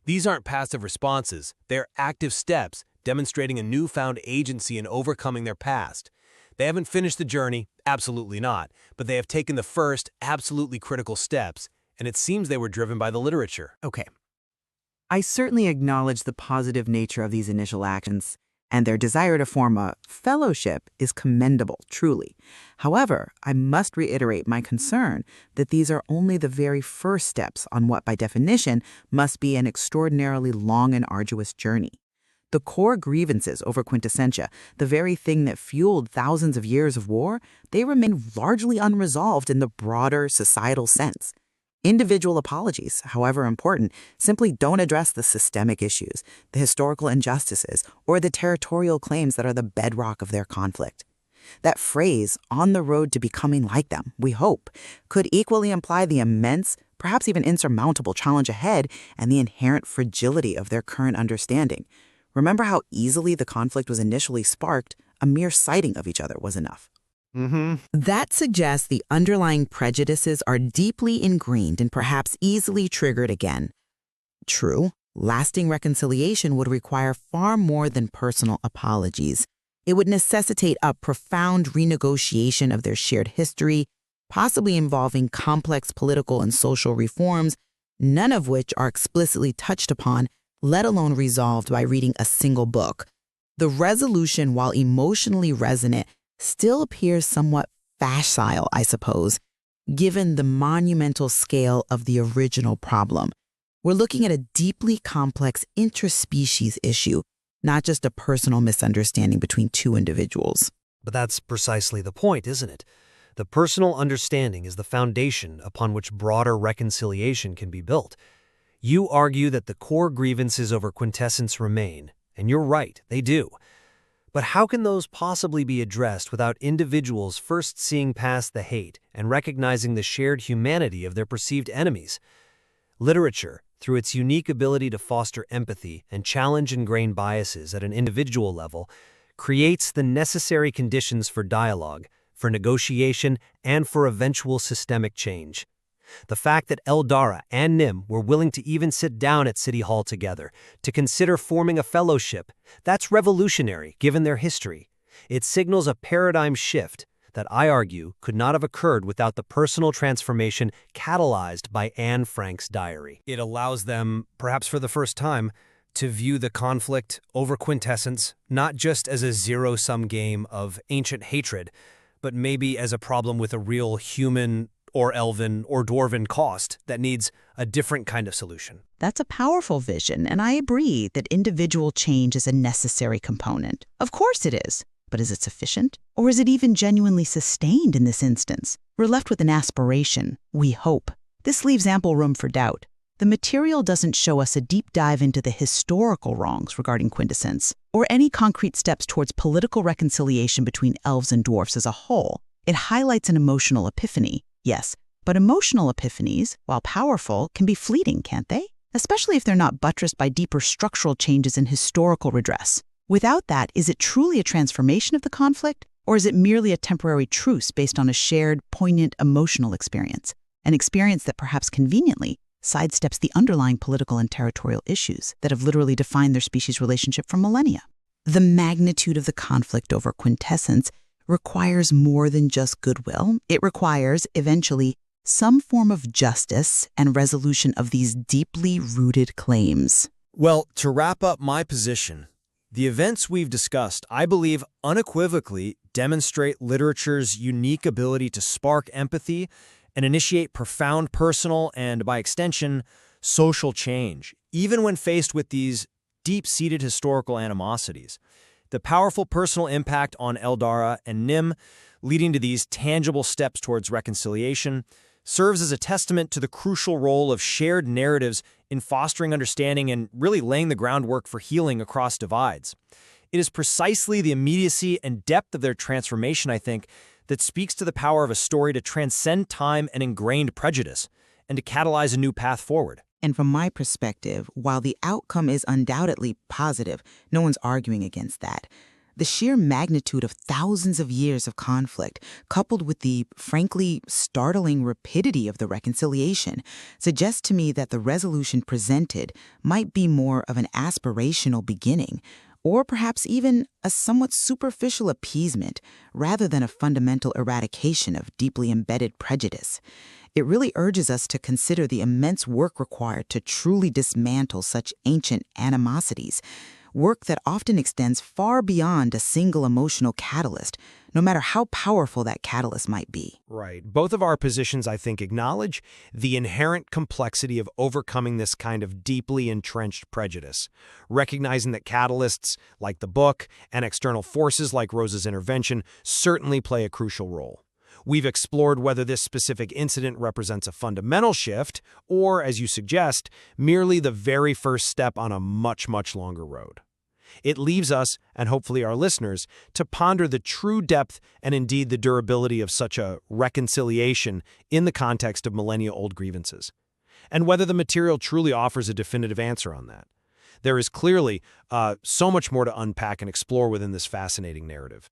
These aren't passive responses, they're active steps demonstrating a newfound agency in overcoming their past. They haven't finished the journey, absolutely not, but they have taken the first, absolutely critical steps, and it seems they were driven by the literature. Okay. I certainly acknowledge the positive nature of these initial actions, and their desire to form a fellowship is commendable, truly. However, I must reiterate my concern that these are only the very first steps on what, by definition, must be an extraordinarily long and arduous journey. The core grievances over quintessentia, the very thing that fueled thousands of years of war, they remain largely unresolved in the broader societal sense. Individual apologies, however important, simply don't address the systemic issues, the historical injustices, or the territorial claims that are the bedrock of their conflict. That phrase, "on the road to becoming like them, we hope," could equally imply the immense, perhaps even insurmountable challenge ahead and the inherent fragility of their current understanding. Remember how easily the conflict was initially sparked? A mere sighting of each other was enough. That suggests the underlying prejudices are deeply ingrained and perhaps easily triggered again. True, lasting reconciliation would require far more than personal apologies. It would necessitate a profound renegotiation of their shared history, possibly involving complex political and social reforms, none of which are explicitly touched upon, let alone resolved by reading a single book. The resolution, while emotionally resonant, still appears somewhat facile, I suppose, given the monumental scale of the original problem. We're looking at a deeply complex interspecies issue, not just a personal misunderstanding between two individuals. But that's precisely the point, isn't it? The personal understanding is the foundation upon which broader reconciliation can be built. You argue that the core grievances over quintessence remain, and you're right, they do. But how can those possibly be addressed without individuals first seeing past the hate and recognizing the shared humanity of their perceived enemies? Literature, through its unique ability to foster empathy and challenge ingrained biases at an individual level, creates the necessary conditions for dialogue, for negotiation, and for eventual systemic change. The fact that Eldara and Nim were willing to even sit down at City Hall together to consider forming a fellowship, that's revolutionary given their history. It signals a paradigm shift that I argue could not have occurred without the personal transformation catalyzed by Anne Frank's diary. It allows them, perhaps for the first time, to view the conflict over quintessence not just as a zero-sum game of ancient hatred, but maybe as a problem with a real human or elven or dwarven cost that needs a different kind of solution. That's a powerful vision, and I agree that individual change is a necessary component. Of course it is. But is it sufficient? Or is it even genuinely sustained in this instance? We're left with an aspiration, we hope. This leaves ample room for doubt. The material doesn't show us a deep dive into the historical wrongs regarding quintessence, or any concrete steps towards political reconciliation between elves and dwarfs as a whole. It highlights an emotional epiphany, yes, but emotional epiphanies, while powerful, can be fleeting, can't they? Especially if they're not buttressed by deeper structural changes in historical redress. Without that, is it truly a transformation of the conflict, or is it merely a temporary truce based on a shared, poignant, emotional experience? An experience that perhaps conveniently sidesteps the underlying political and territorial issues that have literally defined their species' relationship for millennia. The magnitude of the conflict over quintessence requires more than just goodwill. It requires, eventually, some form of justice and resolution of these deeply rooted claims. Well, to wrap up my position, the events we've discussed, I believe, unequivocally demonstrate literature's unique ability to spark empathy and initiate profound personal and, by extension, social change, even when faced with these deep-seated historical animosities. The powerful personal impact on Eldara and Nim, leading to these tangible steps towards reconciliation, serves as a testament to the crucial role of shared narratives in fostering understanding and really laying the groundwork for healing across divides. It is precisely the immediacy and depth of their transformation, I think, that speaks to the power of a story to transcend time and ingrained prejudice, and to catalyze a new path forward. And from my perspective, while the outcome is undoubtedly positive, no one's arguing against that. The sheer magnitude of thousands of years of conflict, coupled with the, frankly, startling rapidity of the reconciliation, suggests to me that the resolution presented might be more of an aspirational beginning, or perhaps even a somewhat superficial appeasement, rather than a fundamental eradication of deeply embedded prejudice. It really urges us to consider the immense work required to truly dismantle such ancient animosities, work that often extends far beyond a single emotional catalyst, no matter how powerful that catalyst might be. Right. Both of our positions, I think, acknowledge the inherent complexity of overcoming this kind of deeply entrenched prejudice, recognizing that catalysts like the book and external forces like Rose's intervention certainly play a crucial role. We've explored whether this specific incident represents a fundamental shift or, as you suggest, merely the very first step on a much, much longer road. It leaves us, and hopefully our listeners, to ponder the true depth and indeed the durability of such a reconciliation in the context of millennia-old grievances, and whether the material truly offers a definitive answer on that. There is clearly so much more to unpack and explore within this fascinating narrative.